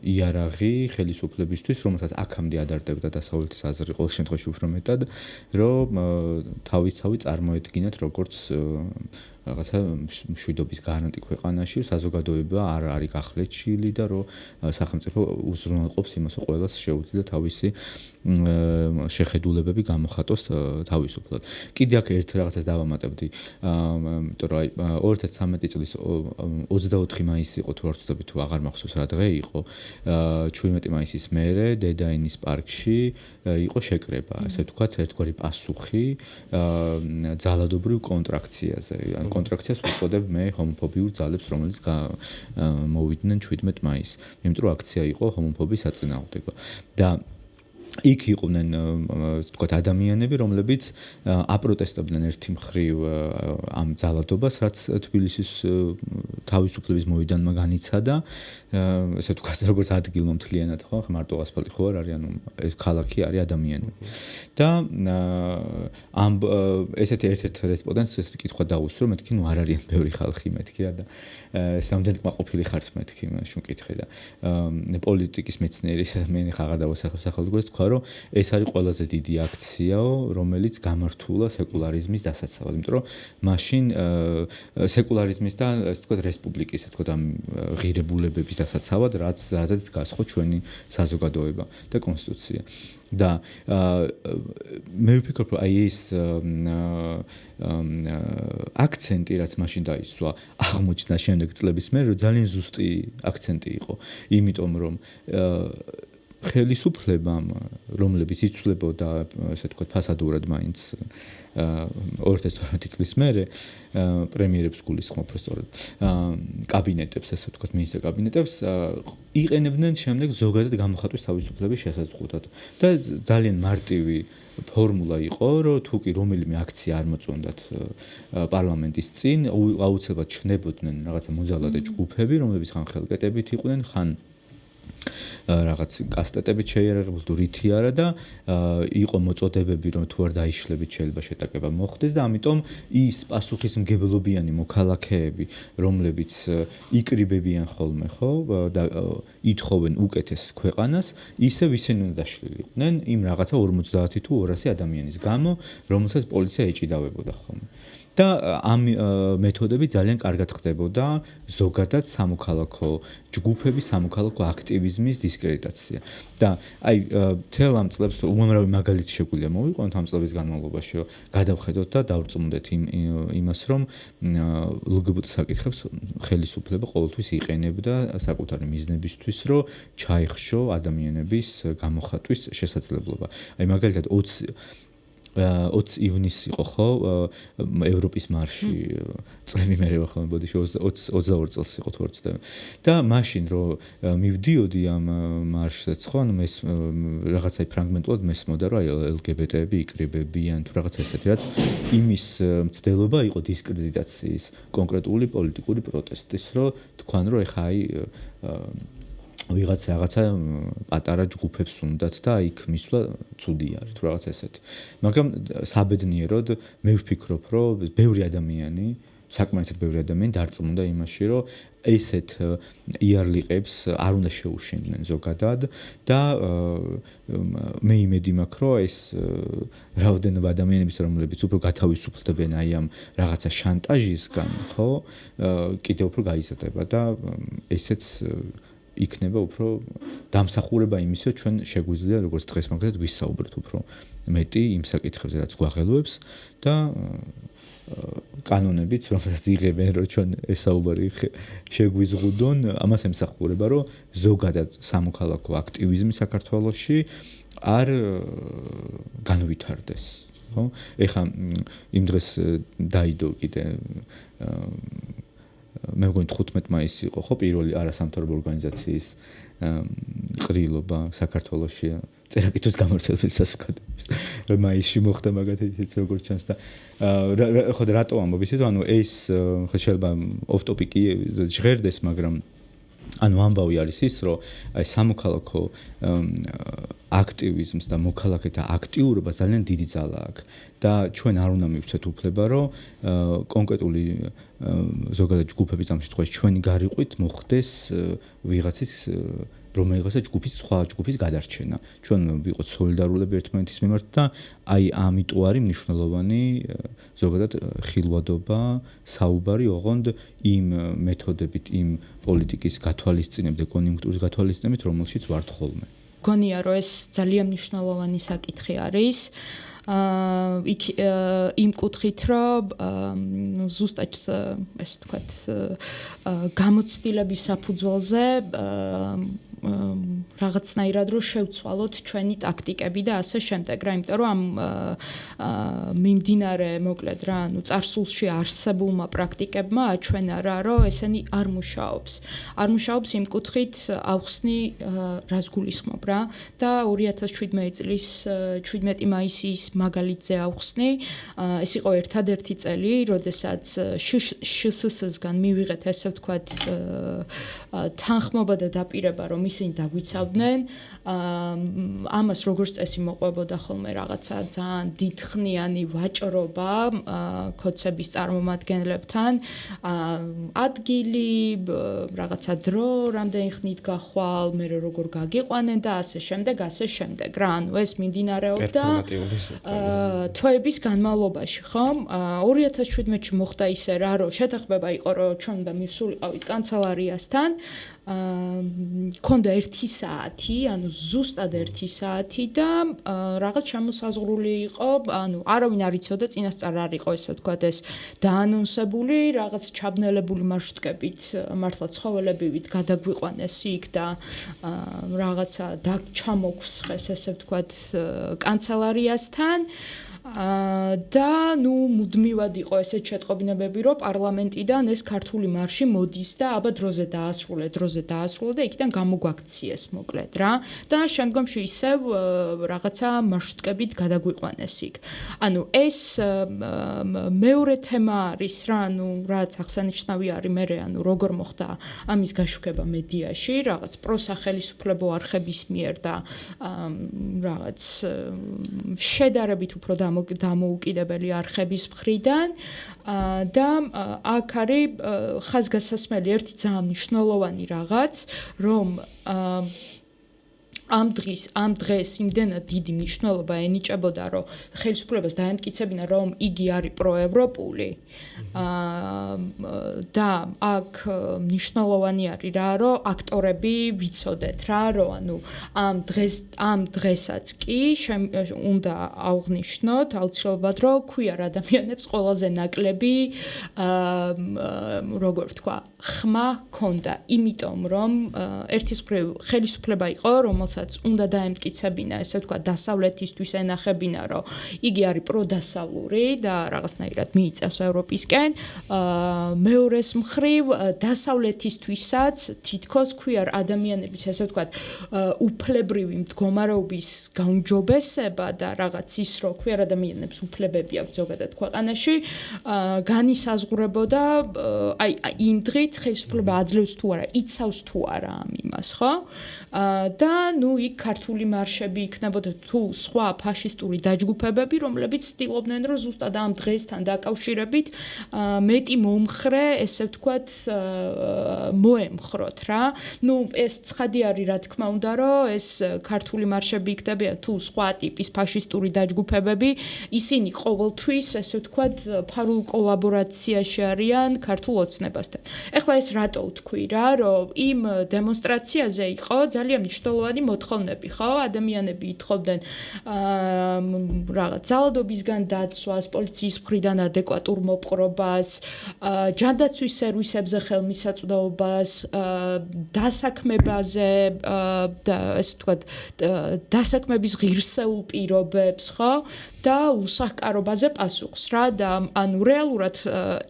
იარაღი ხელისუფლებისთვის, რომელსაც აქამდე ადარდებდა დასავლეთის აზრი, ყოველ შემთხვევაში უფრო მეტად, რომ თავისთავად წარმოედგინათ როგორც რაღაცა მშვიდობის გარანტი ქვეყანაში, საზოგადოება არ არის გახლეჩილი და რომ სახელმწიფო უზრუნველყოფს იმას, რომ ყველას შეუძლია თავისი შეხედულებები გამოხატოს თავისუფლად. კიდე აქ ერთ რაღაცას დავამატებდი, იმიტომ რომ 2013 წლის 24 მაისი იყო თუ არ ვცდები თუ აღარ მახსოვს რა დღე იყო, 17 მაისის მერე დედაენის პარკში იყო შეკრება, ესე ვთქვათ, ერთგვარი პასუხი ძალადობრივ კონტრაქციაზე. კონტრაქციას ვუწოდებ მე ჰომოფობიურ ძალებს, რომელიც მოვიდნენ 17 მაისს. იმიტომ რომ აქცია იყო ჰომოფობიის საწინააღმდეგო. და იქ იყვნენ ვთქვათ ადამიანები, რომლებიც აპროტესტებდნენ ერთი მხრივ ამ ძალადობას, რაც თბილისის თავისუფლების მოედანმა განიცადა, ესე ვთქვათ, როგორც ადგილმა მთლიანად, ხო, მარტო ასფალტი ხო არ არის, ანუ ეს ქალაქი არის ადამიანები. და ამ ესეთი ერთ-ერთ რესპონდენტს ესეთი კითხვა დაუსვრო, მეთქი, ნუ არ არიან ბევრი ხალხი, მეთქი რა და ეს რამდენი კმაყოფილი ხართ, მეთქი, მაშინ მკითხე და პოლიტიკის მეცნიერი, მე ხაღარ დავასახებ სახელმწიფოს, თქვა რომ ეს არის ყველაზე დიდი აქციაო, რომელიც გამართულა სეკულარიზმის დასაცავად, იმიტომ რომ მაშინ სეკულარიზმის და ასე ვთქვათ რესპუბლიკის, ასე ვთქვათ ამ ღირებულებების დასაცავად, რაზეც გასხო ჩვენი საზოგადოება და კონსტიტუცია. და მე ვფიქრობ, რომ აი ეს აქცენტი, რაც მაშინ დაისვა, აღმოჩნდა შემდეგ წლების მერე, რომ ძალიან ზუსტი აქცენტი იყო, იმიტომ რომ ხელისუფლებამ, რომლებიც იცვლებოდა, ასე ვთქვათ, ფასადურად მაინც 2012 წლის მერე პრემიერებს გულისხმობ სწორედ კაბინეტებს, ასე ვთქვათ, მინისტრ კაბინეტებს იყენებდნენ შემდეგ ზოგადად გამოხატვის თავისუფლების შესაძლებლად. და ძალიან მარტივი ფორმულა იყო, რომ თუ კი რომელიმე აქცია არ მოწონდათ პარლამენტის წინ, აუცილებლად ჩნდებოდნენ რაღაცა მოძალადე ჯგუფები, რომლებიც ხან ხელკეტებით იყვნენ, ხან რაღაც კასტეტებით შეიარაღებული თუ რითი არა და იყო მოწოდებები, რომ თუ არ დაიშლებით შეიძლება შეტაკება მოხდეს და ამიტომ ის პასუხისმგებლობიანი მოქალაქეები, რომლებიც იკრიბებიან ხოლმე, ხო, და ითხოვენ უკეთეს ქვეყანას, ისევ ისინი უნდა დაშლილიყვნენ იმ რაღაცა 50 თუ 200 ადამიანის გამო, რომელსაც პოლიცია ეჭიდავებოდა ხოლმე. და ამ მეთოდები ძალიან კარგად ხდებოდა ზოგადად სამოქალაქო ჯგუფების, სამოქალაქო აქტივიზმის დისკრედიტაცია. და აი თელ ამ წლებს უამრავი მაგალითი შეგვიძლია მოვიყვანოთ ამ წლების განმავლობაში, რომ გადავხედოთ და დავწმუნდეთ იმას, რომ ლგბტ საკითხებს ხელისუფლება ყოველთვის იყენებდა საკუთარი მიზნებისთვის, რომ ჩაეხშო ადამიანების გამოხატვის შესაძლებლობა. აი მაგალითად 20 ივნისი იყო ხო ევროპის მარში წლები მერე ხო ბოდიში 22 წელს იყო თუ არ ვცდები და მაშინ რომ მივდიოდი ამ მარშსაც ხო ანუ ეს რაღაცაი ფრაგმენტულად მესმოდა რომ აი LGBT-ები იკრიბებიან თუ რაღაცა ესეთი რაც იმის მცდელობა იყო დისკრედიტაციის კონკრეტული პოლიტიკური პროტესტის რომ თქვან რომ ეხა აი ვიღაცა პატარა ჯგუფებს უნდათ და იქ მისვლა ცუდი არის თუ რაღაც ესეთი. მაგრამ საბედნიეროდ მე ვფიქრობ, რომ ბევრი ადამიანი, საკმარისად ბევრი ადამიანი დარწმუნდა იმაში, რომ ესეთ იარლიყებს არ უნდა შეუშინდნენ ზოგადად და მე იმედი მაქვს, რომ ეს რაოდენობა ადამიანების, რომლებიც უფრო გათავისუფლდებიან აი ამ რაღაცა შანტაჟისგან, ხო, კიდევ უფრო გაიზრდება და ესეც იქნება უფრო დამსახურება იმისო ჩვენ შეგვიძლია როგორც დღეს მაგალითად ვისაუბროთ უფრო მეტი იმ საკითხებზე რაც გვაღელვებს და კანონებიც რომელსაც იღებენ რომ ჩვენ ეს საუბარი შეგვიზღუდონ ამას ემსახურება რომ ზოგადად სამოქალაქო აქტივიზმი საქართველოში არ განვითარდეს ხო ეხლა იმ დღეს დაიდო კიდე მე მგონი 15 მაისი იყო ხო პირველი არასამთავრობო ორგანიზაციის ყრილობა საქართველოში წერაკითხვის გამავრცელების საზოგადოების მაისში მოხდა მაგათი ისიც როგორც ჩანს და ხო რატო ამბობ ისე ანუ ეს ხო შეიძლება off topic-ი ჟღერდეს მაგრამ ანუ ამბავი არის ის რომ აი სამოქალაქო აქტივიზმს და მოქალაქეთა აქტიურობას ძალიან დიდი ძალა აქვს და ჩვენ არ უნდა მივცეთ უფლება რომ კონკრეტული ზოგადად ჯგუფების ამ შემთხვევაში ჩვენი გარიყვით მოხდეს ვიღაცის რომელიღაცა ჯგუფის სხვა ჯგუფის გადარჩენა. ჩვენ ვიყოთ სოლიდარულები ერთმანეთის მიმართ და აი ამიტომ არის მნიშვნელოვანი ზოგადად ხილვადობა, საუბარი ოღონდ იმ მეთოდებით, იმ პოლიტიკის გათვალისწინებით და კონიუნქტურის გათვალისწინებით, რომელშიც ვართ ხოლმე. გონია რომ ეს ძალიან მნიშვნელოვანი საკითხი არის. იქ იმ კუთხით რომ ზუსტად ეს თქვათ გამოცდილების საფუძველზე რაღაცნაირად რომ შევცვალოთ ჩვენი ტაქტიკები და ასე შემდეგ რა იმიტომ რომ ამ მიმდინარე მოკლედ რა ანუ წარსულში არსებულმა პრაქტიკებმა აჩვენა რა რომ ესენი არ მუშაობს იმ კუთხით ავხსნი რას გულისხმობ რა და 2017 წლის 17 მაისის მაგალითზე ავხსნი ეს იყო ერთადერთი წელი როდესაც შსს-გან მივიღეთ ესე ვთქვათ თანხმობა და დაპირება რომ ისინი დაგვიცავდნენ ამას როგორც წესი მოყვებოდა ხოლმე რაღაცა ძალიან დიდხნიანი ვაჭრობა კოცების წარმომადგენლებთან ადგილი რაღაცა დრო რამდენი ხნით გახვალ მე როგორ გაგიყვანენ და ასე შემდეგ რა ანუ ეს მიმდინარეობდა თვეების განმავლობაში ხო 2017-ში მოხდა ისე რა რომ შეთანხმება იყო რომ ჩვენ უნდა მივსულიყავით კანცელარიასთან ქონდა 1 საათი, ანუ ზუსტად 1 საათი და რაღაც შემოსაზღვრული იყო, ანუ არავინ არ იცოდა წინასწარ არ იყო ესე ვთქვათ ეს დაანონსებული, რაღაც ჩაბნელებული მარშრუტებით მართლა ცხოველებივით გადაგვიყვანეს იქ და რაღაცა ჩამოგვსხეს ესე ვთქვათ კანცელარიასთან და ნუ მუდმივად იყო ესეთ შეტყობინებები რომ პარლამენტიდან ეს ქართული მარში მოდის და აბა დროზე დაასრულე და იქიდან გამოგვაქციეს მოკლედ რა და შემდგომში ისევ რაღაცა მარშრუტებით გადაგვიყვანეს იქ. ანუ ეს მეორე თემა არის რა ანუ რაც აღსანიშნავი არის მე ანუ როგორ მოხდა ამის გაშუქება მედიაში რაღაც პროსახელისუფლებო არხების მიერ და რაღაც შედარებით უფრო დამოუკიდებელი არხების მხრიდან და აქ არის ხაზგასასმელი ერთი ძალიან მნიშვნელოვანი რაღაც რომ ამ დღეს იმდენად დიდი მნიშვნელობა ენიჭებოდა რომ ხელისუფლებას დაემტკიცებინა რომ იგი არის პროევროპული და აქ მნიშვნელოვანი არის რა რომ აქტორები ვიცოდეთ რა რომ ანუ ამ დღესაც კი უნდა აღვნიშნოთ აუცილებლად რომ ქვიარ ადამიანებს ყველაზე ნაკლები როგორ ვთქვა ხმა ქონდა იმიტომ რომ ერთის მხრივ ხელისუფლება იყო რომელსაც უნდა დაემტკიცებინა ესე ვთქვა დასავლეთისთვის ენახებინა რომ იგი არის პროდასავლური და რაღაცნაირად მიიწევს ევროპისკენ მეორეს მხრივ დასავლეთისთვისაც თითქოს ქვიარ ადამიანების ესე ვთქვათ უფლებრივი მდგომარეობის გაუმჯობესება და რაღაც ის რომ ქვიარ ადამიანებს უფლებები აქვს ზოგადად ქვეყანაში განისაზღვრებოდა აი იმ დღით ხელისუფლება აძლევს თუ არა იცავს თუ არა ამ იმას ხო და ნუ იქ ქართული მარშები იქნებოდა თუ სხვა ფაშისტური დაჯგუფებები რომლებიც ცდილობდნენ რომ ზუსტად ამ დღესთან დაკავშირებით მეტი მომხრე ესე ვთქვათ მოემხროთ რა ნუ ეს ცხადი არის რა თქმა უნდა რომ ეს ქართული მარშები იქნებიან თუ სხვა ტიპის ფაშისტური დაჯგუფებები ისინი ყოველთვის ესე ვთქვათ ფარულ კოლაბორაციაში არიან ქართულ ოცნებასთან ეხლა ეს რატო ვთქვი რა რომ იმ დემონსტრაციაზე იყო ძალიან მნიშვნელოვანი მოთხოვნები ხო ადამიანები ითხოვდნენ რაღაც ძალადობისგან დაცვას პოლიციის მხრიდან ადეკვატურ მოპყრობას მუშაობას, ჯანდაცვის სერვისებზე ხელმისაწვდომობას, დასაქმებაზე და ესე ვთქვათ, დასაქმების ღირსეულ პირობებს, ხო? და უსახკარობაზე პასუხს რა და ანუ რეალურად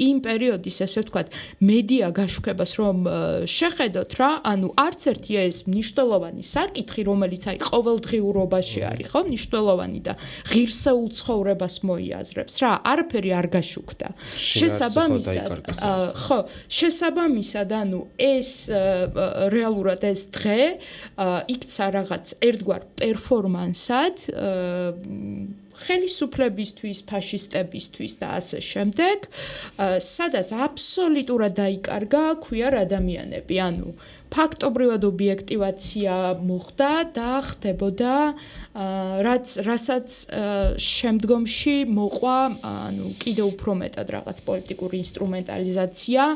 იმ პერიოდის ესე ვთქვათ მედია გაშუქებას რომ შეხედოთ რა ანუ არც ერთი ეს მნიშვნელოვანი საკითხი რომელიც აი ყოველდღიურობაში არის ხო მნიშვნელოვანი და ღირსეულ ცხოვრებას მოიაზრებს რა არაფერი არ გაშუქდა შესაბამისად ანუ ეს რეალურად ეს დღე იქცა რაღაც ერთგვარ პერფორმანსად ხელისუფლებისთვის, ფაშისტებისთვის და ასე შემდეგ, სადაც აბსოლუტურად დაიკარგა ქვიარ ადამიანები, ანუ ფაქტობრივად ობიექტივაცია მოხდა და ხდებოდა რასაც შემდგომში მოყვა ანუ კიდევ უფრო მეტად რაღაც პოლიტიკური ინსტრუმენტალიზაცია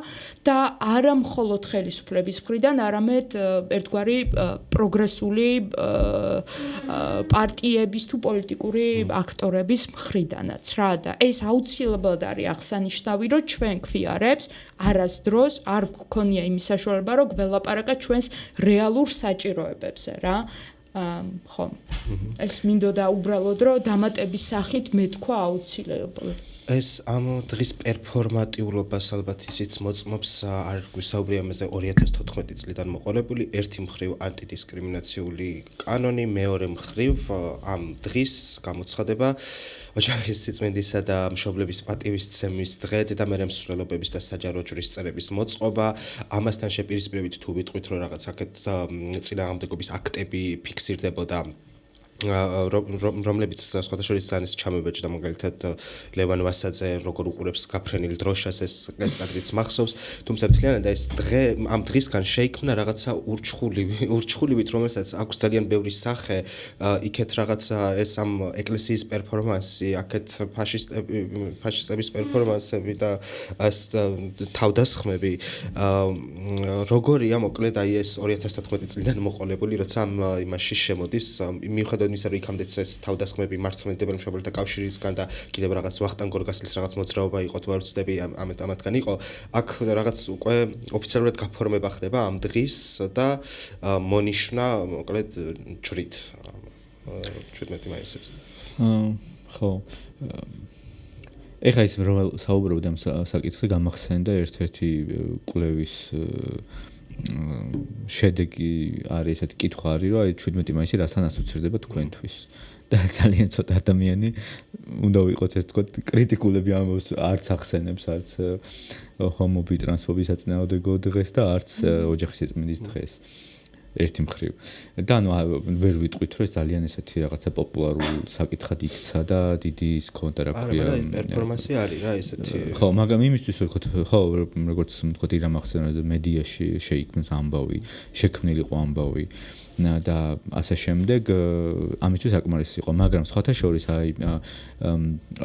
და არა მხოლოდ ხელისუფლების მხრიდან, არამედ ერთგვარი პროგრესული პარტიების თუ პოლიტიკური აქტორების მხრიდანაც რა და ეს აუცილებლად არის აღსანიშნავი რომ ჩვენ ქვიარებს არასდროს არ გქონია იმის საშუალება რომ გველაპარაკოთ ჩვენს რეალურ საჭიროებებზე რა ხო ეს მინდოდა უბრალოდ რომ დამატების სახით მეთქვა აუცილებლად ეს ამ დღის პერფორმატიულობას ალბათ ისიც მოწმობს არ გვისაუბრია ამაზე 2014 წლიდან მოყოლებული ერთი მხრივ ანტიდისკრიმინაციული კანონი მეორე მხრივ ამ დღის გამოცხადება ოჯახის სიწმინდისა და მშობლების პატივისცემის დღე დედამერე მსვლელობების და საჯარო ჯვრისწერების მოწყობა ამასთან შეპირისპირებით თუ ვიტყვით რომ რაღაც აქეთ წინააღმდეგობის აქტები ფიქსირდებოდა რომლებიც სხვათა შორის ძალიან ჩამებეჭდა მაგალითად ლევან ვასაძე როგორ უყურებს გაფრენილ დროშას ეს კადრიც მახსოვს თუმცა მთლიანად ეს დღე ამ დღისგან შეიქმნა რაღაცა ურჩხულივით რომელსაც აქვს ძალიან ბევრი სახე იქეთ რაღაცა ეს ამ ეკლესიის პერფორმანსი აქეთ ფაშისტების პერფორმანსები და თავდასხმები როგორია მოკლედ აი ეს 2014 წლიდან მოყოლებული როცა ამ იმაში შემოდის მიუხედავად ისე რომ იქამდეც ეს თავდასხმები მართლმადიდებელ მშობელთა კავშირისგან და კიდევ რაღაც ვახტანგ გორგასლის რაღაც მოძრაობა იყო თუ არ ვცდები ამათგან იყო აქ რაღაც უკვე ოფიციალურად გაფორმება ხდება ამ დღის და მონიშნა მოკლედ ჯვრით 17 მაისის ხო ეხლა ის რომ საუბრობდი ამ საკითხზე გამახსენდა ერთ-ერთი კვლევის შედეგი არის ესეთი კითხვა არის რომ აი 17 მაისი რასთან ასოცირდება თქვენთვის და ძალიან ცოტა ადამიანი უნდა ვიყოთ ეს თქო კრიტიკულები ამბობს არც ახსენებს არც ჰომოფობი ტრანსფობი საწინააღმდეგო დღეს და არც ოჯახის სიწმინდის დღეს ერთი მხრივ და ანუ ვერ ვიტყვით რომ ეს ძალიან ესეთი რაღაცა პოპულარულ საკითხად იქცა და დიდი ის ქონდა რა ქვია პერფორმანსი არის რა ესეთი ხო მაგრამ იმისთვის ვთქვათ ხო როგორც ვთქვათ ირამ ახსენა მედიაში შეიქმნა ამბავი შექმნილიყო ამბავი და ასე შემდეგ ამისთვის საკმარისი იყო მაგრამ სხვათა შორის აი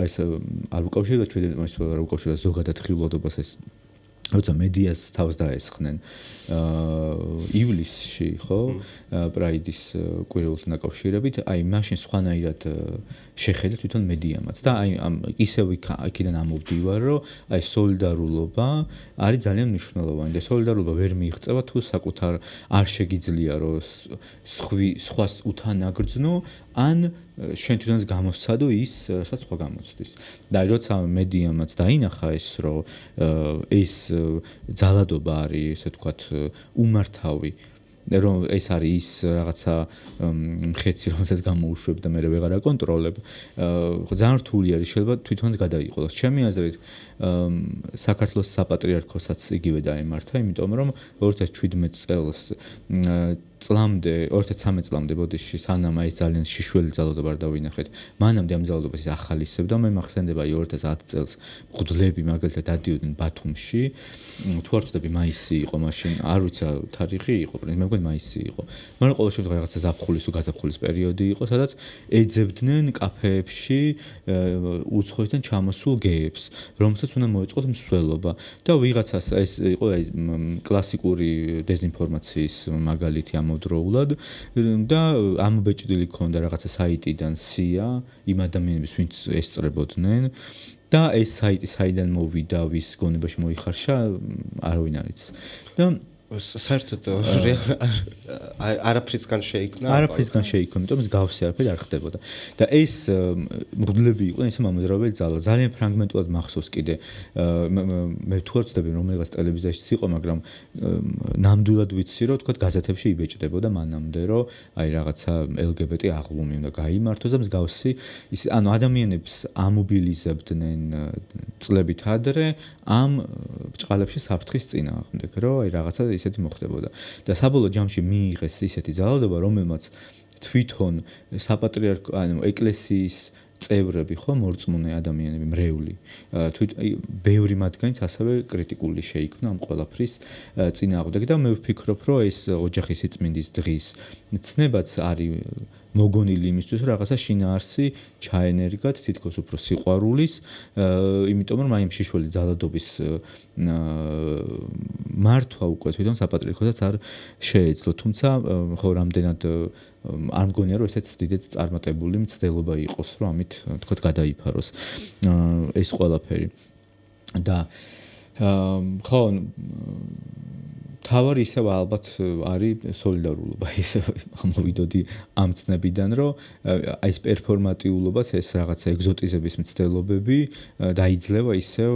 ეს არ უკავშირდება ჩვენ ის არ უკავშირდება ზოგადად ხილვადობას ეს როცა მედიას თავს დაესხნენ ივლისში ხო პრაიდის კვირეულთან დაკავშირებით აი მაშინ სხვანაირად შეხედა თვითონ მედიამაც და აი ისევ იქიდან ამოვდივარ რომ აი სოლიდარულობა არის ძალიან მნიშვნელოვანი და სოლიდარულობა ვერ მიიღწევა თუ საკუთარ არ შეგიძლია რომ სხვას უთანაგრძნო ან შენ თვითონაც გამოსცადო ის რასაც სხვა გამოცდის და როცა მედიამაც დაინახა ეს რომ ეს ძალადობა არის ესე ვთქვათ უმართავი რომ ეს არის ის რაღაცა მხეცი რომელსაც გამოუშვებ და მე ვეღარ აკონტროლებ ძალიან რთული არის შეიძლება თვითონაც გადაიყოლოს ჩემი აზრით საქართველოს საპატრიარქოსაც იგივე დაემართა იმიტომ რომ 2017 წელს წლამდე 2013 წლამდე ბოდიში სანამ აი ძალიან შიშველი ძალადობა არ დავინახეთ მანამდე ამ ძალადობას ის ახალისებდა მე მახსენდება 2010 წელს მღვდლები მაგალითად დადიოდნენ ბათუმში თუ არ ვცდები მაისი იყო მაშინ არ ვიცი რა თარიღი იყო მე მგონი მაისი იყო მაგრამ ყოველ შემთხვევაში რაღაცა ზაფხულის თუ გაზაფხულის პერიოდი იყო სადაც ეძებდნენ კაფეებში უცხოეთიდან ჩამოსულ გეებს რომელსაც უნდა მოეწყოთ მსვლელობა და ვიღაცას ეს იყო აი კლასიკური დეზინფორმაციის მაგალითი ამავდროულად და ამობეჭდილი ქონდა რაღაცა საიტიდან სია იმ ადამიანების ვინც ესწრებოდნენ და ეს საიტი საიდან მოვიდა, ვის გონებაში მოიხარშა, არავინ არ იცის. და საერთოდ არაფრისგან შეიქმნა. არაფრისგან შეიქმნა, იმიტომ რომ გავსი არაფერი არ ხდებოდა. და ეს მრუდლები იყვნენ ისე მამოძრავებელი ძალა. ძალიან ფრაგმენტულად მახსოვს კიდე მე თუ არ ვცდები რომელიღაც ტელევიზიაში იყო, მაგრამ ნამდვილად ვიცი, რომ თქვა გაზეთებში იბეჭდებოდა მანამდე, რომ აი რაღაცა LGBT აღლუმი უნდა გაიმართოს და მსგავსი ის ანუ ადამიანებს ამობილიზებდნენ წლებით ადრე ამ ბჭყალებში საფრთხის წინააღმდეგ, რომ აი რაღაცა ისეთი მოხდებოდა და საბოლოო ჯამში მიიღეს ისეთი ძალადობა, რომელმაც თვითონ საპატრიარქო ანუ ეკლესიის წევრები ხო მორწმუნე ადამიანები მრევლი ბევრი მათგანიც ასევე კრიტიკული შეიქმნა ამ ყველაფრის წინააღმდეგ და მე ვფიქრობ რომ ეს ოჯახის სიწმინდის დღის ცნებაც არის მოგონილი იმისთვის რომ რაღაცა შინაარსი ჩაენერგათ თითქოს უფრო სიყვარულის იმიტომ რომ აი ამ შიშველი ძალადობის მართვა უკვე თვითონ საპატრიარქოსაც არ შეეძლო თუმცა ხო რამდენად არ მგონია რომ ესეც დიდად წარმატებული მცდელობა იყოს რომ ამით თქო გადაიფაროს ეს ყველაფერი და ხო თავარი ისევ ალბათ არის სოლიდარულობა ისევ ამოვიდოდი ამ ცნებიდან რომ აი ეს პერფორმატიულობაც ეს რაღაცა ეგზოტიზების მცდელობები დაიძლევა ისევ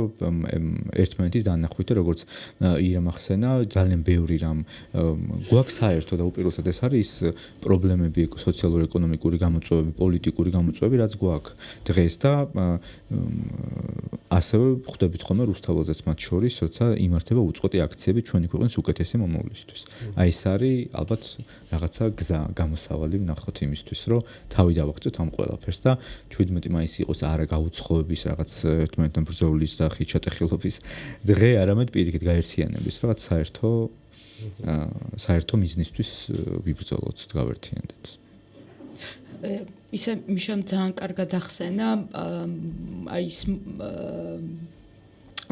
ერთმანეთის დანახვით როგორც ირამ ახსენა ძალიან ბევრი რამ გვაქვს საერთო და უპირველესად ეს არის პრობლემები სოციალურ-ეკონომიკური გამოწვევები პოლიტიკური გამოწვევები რაც გვაქვს დღეს და ასევე ხვდებით ხოლმე რუსთაველზეც მათ შორის როცა იმართება უწყვეტი აქციები ჩვენი ქვეყნის უკეთესი მომავლისთვის. აი ეს არის ალბათ რაღაცა გზა გამოსავალი ვნახოთ იმისთვის, რომ თავი დავახცოთ ამ ყველაფერს და 17 მაისი იყოს არა გაუცხოების რაღაც ერთმანეთთან ბრძოლის და ხიჩატეხილობის დღე, არამედ პირიქით გაერთიანების, რაღაც საერთო მიზნისთვის ვიბრძოლოთ, გავერთიანდეთ. ისე მიშამ ძალიან კარგად ახსენა აი ეს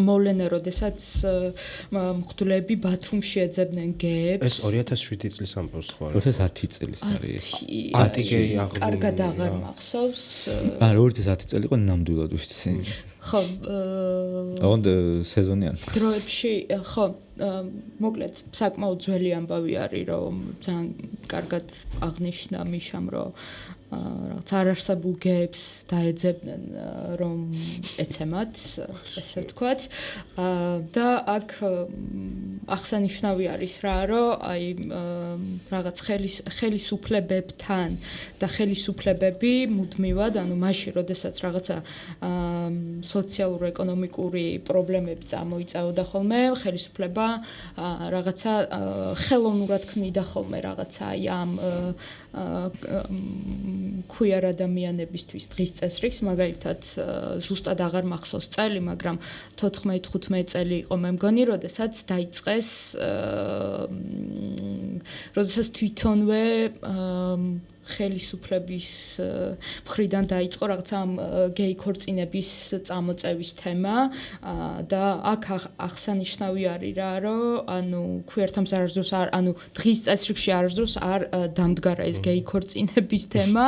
მოვლენა, როდესაც მღვდლები ბათუმში ეძებდნენ გეებს. ეს 2007 წლის ამბავს ხო არა? 2010 წლის არის. 10 გეი აღლუმი. კარგად აღარ მახსოვს. არა, 2010 წელი იყო ნამდვილად ვიცი. ხო, ოღონდ სეზონი არ მახსოვს. დროებში ხო, მოკლედ საკმაოდ ძველი ამბავი არის, რომ ძალიან კარგად აღნიშნა მიშამ, რომ რაღაც არარსებულ გეებს დაეძებდნენ რომ ეცემათ ესე ვთქვათ და აქ აღსანიშნავი არის რა რომ აი რაღაც ხელისუფლებებთან და ხელისუფლებები მუდმივად ანუ მაშინ როდესაც რაღაცა სოციალურ-ეკონომიკური პრობლემები წამოიწეოდა ხოლმე ხელისუფლება რაღაცა ხელოვნურად ქმნიდა ხოლმე რაღაცა აი ამ ქუიარ ადამიანებისთვის დღის წესრიგს მაგალითად ზუსტად აღარ მახსოვს წელი მაგრამ 14-15 წელი იყო მე მგონი როდესაც დაიწყეს როდესაც თვითონვე ხელისუფლების მხრიდან დაიწყო რაღაცა გეი ქორწინების წამოწევის თემა და აქ აღსანიშნავი არის რა რომ ანუ ქუიერთამ არასდროს არ ანუ დღის წესრიგში არასდროს არ დამდგარა ეს გეი ქორწინების თემა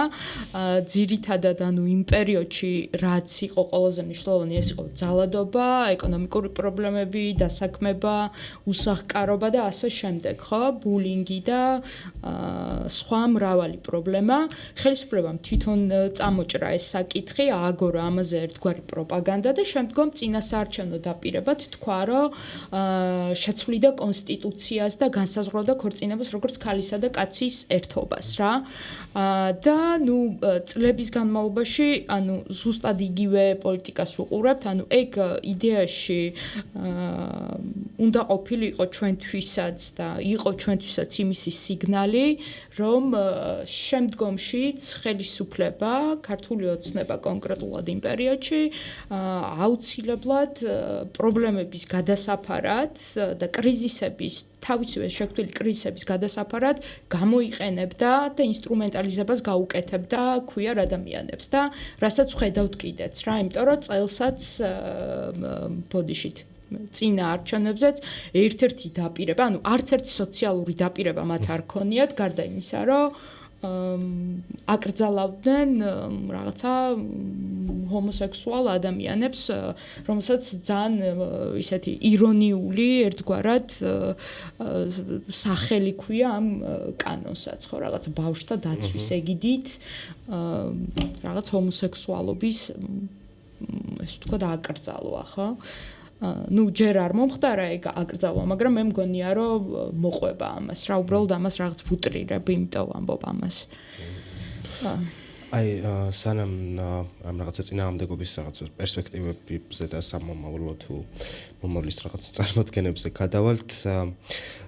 ძირითადად ანუ იმ პერიოდში რაც იყო ყველაზე მნიშვნელოვანი ეს იყო ძალადობა ეკონომიკური პრობლემები დასაქმება უსახკარობა და ასე შემდეგ ხო ბულინგი და სხვა მრავალი პრობლემა ხელისუფლებამ თვითონ წამოჭრა ეს საკითხი, ააგორა ამაზე ერთგვარი პროპაგანდა და შემდგომ წინასაარჩევნო დაპირებად თქვა, რომ შეცვლიდა კონსტიტუციას და განსაზღვრავდა ქორწინებას როგორც ქალისა და კაცის ერთობას, რა. და ნუ წლების განმავლობაში, ანუ ზუსტად იგივე პოლიტიკას ვუყურებთ, ანუ ეგ იდეაში უნდა ყოფილიყო ჩვენთვისაც და იყო ჩვენთვისაც იმისი სიგნალი, რომ შემდგომშიც ხელისუფლება, ქართული ოცნება კონკრეტულად იმ პერიოდში აუცილებლად პრობლემების გადასაფარად და კრიზისების, თავისივე შექმნილი კრიზისების გადასაფარად გამოიყენებდა და ინსტრუმენტალიზებას გაუკეთებდა ქუიარ ადამიანებს და რასაც ხედავთ კიდეც რა, იმიტომ რომ წელსაც ბოდიშით წინა არჩევნებზეც ერთ-ერთი დაპირება, ანუ არც ერთი სოციალური დაპირება მათ არ ქონიათ, გარდა იმისა, რომ აკრძალავდნენ რაღაცა ჰომოსექსუალ ადამიანებს, რომელსაც ძალიან ისეთი ირონიული ერთგვარად სახელი ქვია ამ კანონსაც, ხო, რაღაც ბავშვთა დაცვის ეგიდით რაღაც ჰომოსექსუალობის ესე ვთქვათ აკრძალვა, ხო? ჯერ არ მომხდარა ეგ აკრძალვა, მაგრამ მე მგონია რომ მოყვება ამას, რა უბრალოდ ამას რაღაც ვუტრირებ, იმიტომ ვამბობ ამას. აი, სანამ ამ რაღაცა წინააღმდეგობის რაღაც პერსპექტივებზე და სამომავლო თუ მომავლის რაღაც წარმოდგენებზე გადავალთ,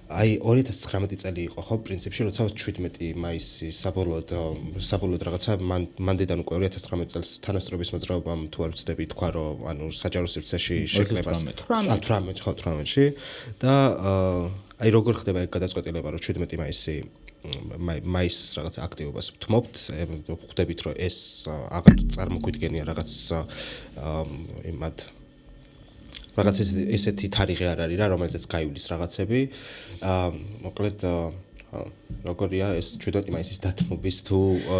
აი 2019 წელი იყო, ხო, პრინციპში, როცა 17 მაისი საბოლოოდ რაღაცა მანდიდან უკვე 2019 წელს თანასწორობის მოძრაობამ თუ არ ვცდები თქვა, რომ ანუ საჯარო სივრცეში შეკრებას 18-ში და აი როგორ ხდება ეგ გადაწყვეტილება, რომ 17 მაისის რაღაც აქტივობას ვთმობთ, ხვდებით რომ ეს აღარ წარმოგვიდგენია რაღაც იმად რაღაც ესეთი თარიღი არ არის რა, რომელზეც გაივლის რაღაცები. მოკლედ როგორია ეს 17 მაისის დათმობის თუ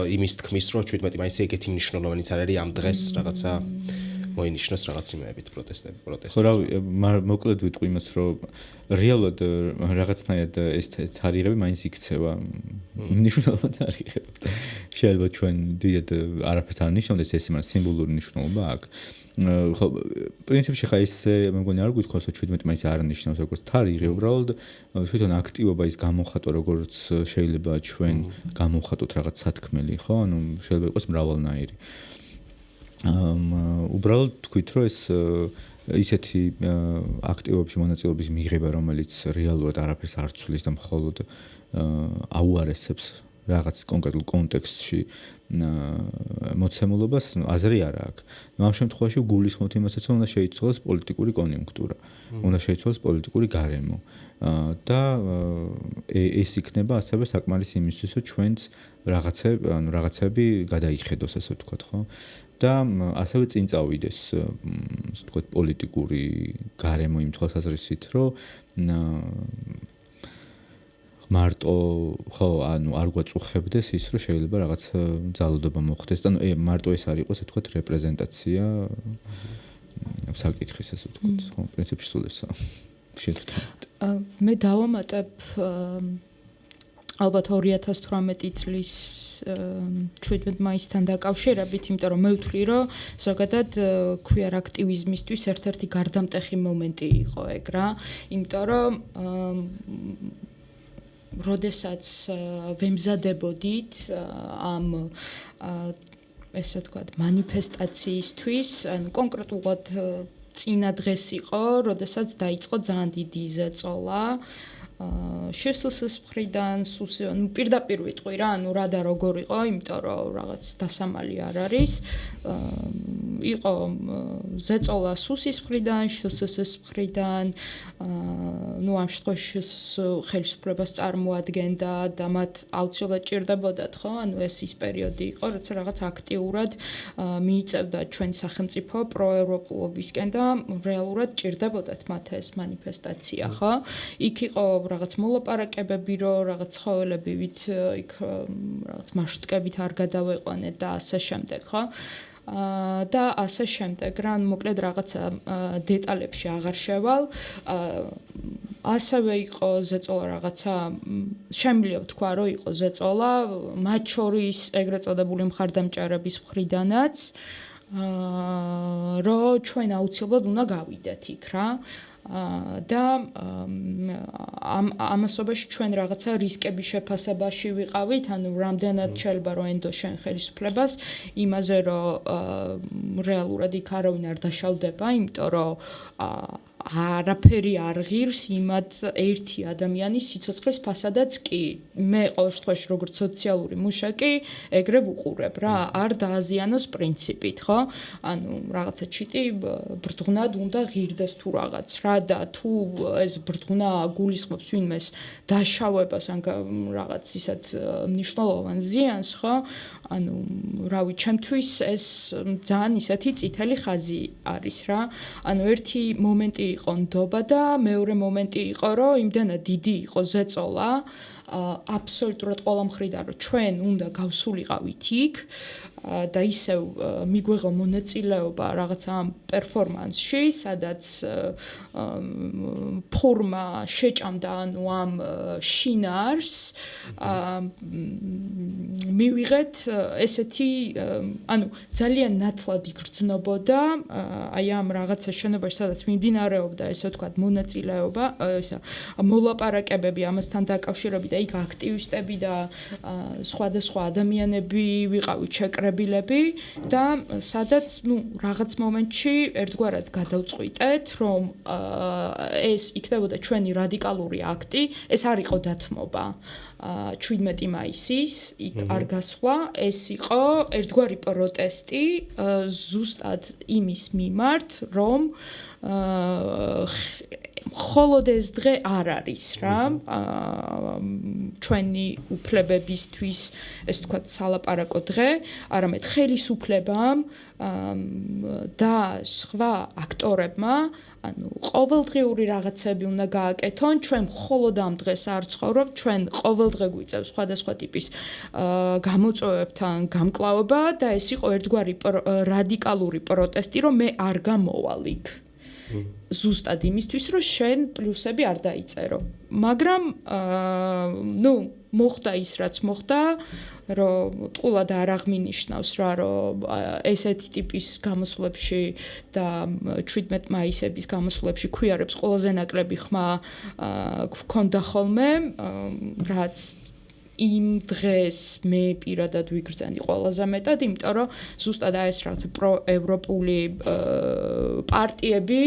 იმის თქმის რომ 17 მაისი ეგეთი მნიშვნელოვანიც არ არის ამ დღეს რაღაცა მოინიშნოს რაღაც იმეებით პროტესტები. ხო, რავი, მოკლედ ვიტყვი იმას, რომ რეალურად რაღაცნაირად ეს თარიღები მაინც იქცევა. მნიშვნელოვანი თარიღები. შეიძლება ჩვენ დიდად არაფერს არ ნიშნავდეს, ეს იმას სიმბოლური მნიშვნელობა აქვს. ხო, პრინციპში ხა ეს მე მგონი არ გვითხოვს, რომ 17 მაისი არ ნიშნავს როგორც თარიღი, უბრალოდ თვითონ აქტივობა ის გამოვხატო, როგორც შეიძლება ჩვენ გამოვხატოთ რაღაც სათქმელი, ხო? ანუ შეიძლება იყოს მრავალნაირი. უბრალოდ თქვით, რომ ეს ისეთი აქტივობებში მონაწილეობის მიღება, რომელიც რეალურად არაფერს არ ცვლის და მხოლოდ აუარესებს რაღაც კონკრეტულ კონტექსტში მოცემულობას, აზრი არ აქვს. ამ შემთხვევაში გულისხმობთ იმასაც, რომ უნდა შეიცვალოს პოლიტიკური კონიუნქტურა, უნდა შეიცვალოს პოლიტიკური გარემო და ეს იქნება ასევე საკმარისი იმისთვის, რომ ჩვენც რაღაცები გადაიხედოს, ასე ვთქვათ, ხო? და ასევე წინ წავიდეს, ასე ვთქვათ, პოლიტიკური გარემო იმ თვალსაზრისით, რომ მარტო ხო, ანუ არ გვაწუხებდეს ის, რომ შეიძლება რაღაც ძალადობა მოხდეს და მარტო ეს არ იყოს, ასე ვთქვათ, რეპრეზენტაცია საკითხის, ასე ვთქვათ, ხო, პრინციპში სულ ესაა. მე დავამატებ ალბათ 2018 წლის 17 მაისთან დაკავშირებით, იმიტომ რომ მე ვთვლი, რომ ზოგადად queer აქტივიზმისთვის ერთ-ერთი გარდამტეხი მომენტი იყო ეგ რა, იმიტომ რომ როდესაც ვემზადებოდით ამ ესე ვთქვათ მანიფესტაციისთვის, ანუ კონკრეტულად წინა დღეს იყო, როდესაც დაიწყო ძალიან დიდი ზეწოლა შსს მხრიდან, ნუ პირდაპირ ვიტყვი რა, ანუ რა და როგორ იყო, იმიტომ რომ რაღაც დასამალი არ არის. იყო ზეწოლა სუსის მხრიდან, შსს მხრიდან, ნუ ამ შემთხვევაში ხელისუფლებას წარმოადგენდა და მათ აუცილებლად ჭირდებოდათ, ხო? ანუ ეს ის პერიოდი იყო, როცა რაღაც აქტიურად მიიწევდა ჩვენ სახელმწიფო პროევროპულობისკენ და რეალურად ჭირდებოდათ მათ ეს მანიფესტაცია, ხო? იქ იყო რაღაც მოლაპარაკებები, რომ რაღაც ცხოველებივით იქ რაღაც მარშრუტკებით არ გადავეყვანეთ და ასე შემდეგ, ხო? და ასე შემდეგ, რა, მოკლედ რაღაცა დეტალებში აღარ შევალ. ასევე იყო ზეწოლა რაღაცა, შემიძლია ვთქვა, რომ იყო ზეწოლა, მათ შორის ეგრეთ წოდებული მხარდამჭერების მხრიდანაც, რომ ჩვენ აუცილებლად უნდა გავიდეთ იქ რა. და ამასობაში ჩვენ რაღაცა რისკების შეფასებაში ვიყავით, ანუ რამდენად შეიძლება რომ ენდო შენ ხელისუფლებას იმაზე, რომ რეალურად იქ არავინ არ დაშავდება, იმიტომ რომ არაფერი არ ღირს იმათ ერთი ადამიანის სიცოცხლის ფასადაც კი. მე ყოველ შემთხვევაში როგორც სოციალური მუშაკი ეგრე ვუყურებ რა, არ დააზიანოს პრინციპით, ხო? ანუ რაღაცა ჩიტი ბრდღნად უნდა ღირდეს თუ რაღაც რა და თუ ეს ბრდღნა გულისხმობს ვინმეს დაშავებას ან რაღაც ისეთ მნიშვნელოვან ზიანს, ხო? ანუ რავი, ჩემთვის ეს ძალიან ისეთი წითელი ხაზი არის რა. ანუ ერთი მომენტი იყო ნდობა და მეორე მომენტი იყო, რომ იმდენად დიდი იყო ზეწოლა, აბსოლუტურად ყველა მხრიდან რომ ჩვენ უნდა გავსულიყავით იქ და ისევ მიგვეღო მონაწილეობა რაღაცა ამ პერფორმანსში, სადაც ფორმა შეჭამდა ანუ ამ შინაარს მივიღეთ ესეთი ანუ ძალიან ნათლად იგრძნობოდა აი ამ რაღაცა შენობაში სადაც მიმდინარეობდა ესე ვთქვათ მონაწილეობა ესა მოლაპარაკებები ამასთან დაკავშირებით და იქ აქტივისტები და სხვადასხვა ადამიანები ვიყავით შეკრებილები და სადაც ნუ რაღაც მომენტში ერთგვარად გადავწყვიტეთ რომ ეს იქნებოდა ჩვენი რადიკალური აქტი ეს არ იყო დათმობა 17 მაისის იქ არ გასვლა ეს იყო ერთგვარი პროტესტი ზუსტად იმის მიმართ რომ მხოლოდ ეს დღე არ არის რა ჩვენი უფლებებისთვის ეს თქვათ სალაპარაკო დღე არამედ ხელისუფლებამ და სხვა აქტორებმა ანუ ყოველდღიური რაღაცები უნდა გააკეთონ ჩვენ მხოლოდ ამ დღეს არ ცხოვრობთ ჩვენ ყოველდღე გვიწევს სხვადასხვა ტიპის გამოწვევებთან გამკლავება და ეს იყო ერთგვარი რადიკალური პროტესტი რომ მე არ გამოვალ იქ ზუსტად იმისთვის რომ შენ პლუსები არ დაიწერო მაგრამ ნუ მოხდა ის რაც მოხდა რომ ტყუილად არ აღმინიშნავს რა რომ ესეთი ტიპის გამოსვლებში და 17 მაისების გამოსვლებში ქვიარებს ყველაზე ნაკლები ხმა გქონდა ხოლმე რაც იმ დღეს მე პირადად ვიგრძენი ყველაზე მეტად, იმიტომ რომ ზუსტად ეს რაღაც პროევროპული პარტიები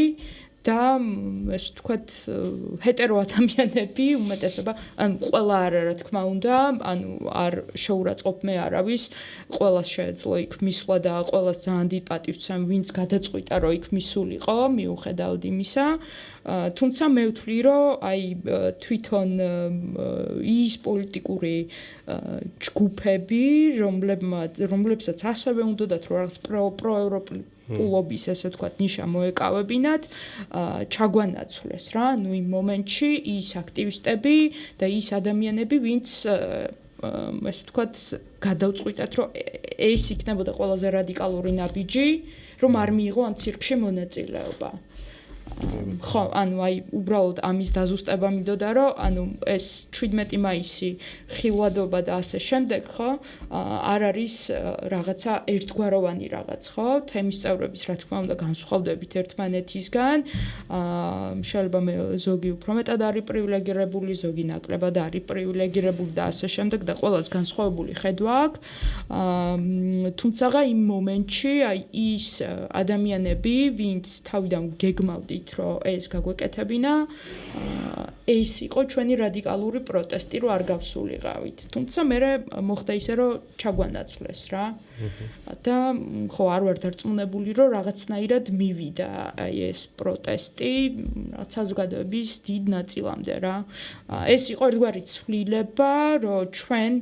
და ეს თქვათ ჰეტერო ადამიანები უმეტესობა ანუ ყველა არა რა თქმა უნდა ანუ არ შეურაცხყოფ მე არავის ყველას შეეძლო იქ მისვლა და ყველას ძალიან დიდ პატივს ვცემ ვინც გადაწყვიტა რომ იქ მისულიყო მიუხედავად იმისა თუმცა მე ვთვლი რომ აი თვითონ ის პოლიტიკური ჯგუფები რომლებსაც ასევე უნდათ რომ რაღაც პროევროპული პულობის ესე ვთქვათ ნიშა მოეკავებინათ ჩაგვანაცვლეს რა ნუ იმ მომენტში ის აქტივისტები და ის ადამიანები ვინც ესე ვთქვათ გადავწყვიტათ რომ ეს იქნებოდა ყველაზე რადიკალური ნაბიჯი რომ არ მიიღო ამ ცირკში მონაწილეობა ხო ანუ აი უბრალოდ ამის დაზუსტება მინდოდა რომ ანუ ეს 17 მაისი ხილვადობა და ასე შემდეგ ხო არ არის რაღაცა ერთგვაროვანი რაღაც ხო თემის წევრების რა თქმა უნდა განსხვავდებით ერთმანეთისგან შეიძლება მე ზოგი უფრო მეტად არის პრივილეგირებული ზოგი ნაკლებად არის პრივილეგირებული და ასე შემდეგ და ყველას განსხვავებული ხედვა აქვს თუმცა იმ მომენტში აი ის ადამიანები ვინც თავიდან გეგმავდით რომ ეს გაგვეკეთებინა ეს იყო ჩვენი რადიკალური პროტესტი რომ არ გავსულიყავით თუმცა მე მოხდა ისე რომ ჩაგვანაცვლეს რა და ხო არ ვარ დარწმუნებული რომ რაღაცნაირად მივიდა აი ეს პროტესტი რაღაც საზოგადოების დიდ ნაწილამდე რა ეს იყო ერთგვარი ცვლილება რომ ჩვენ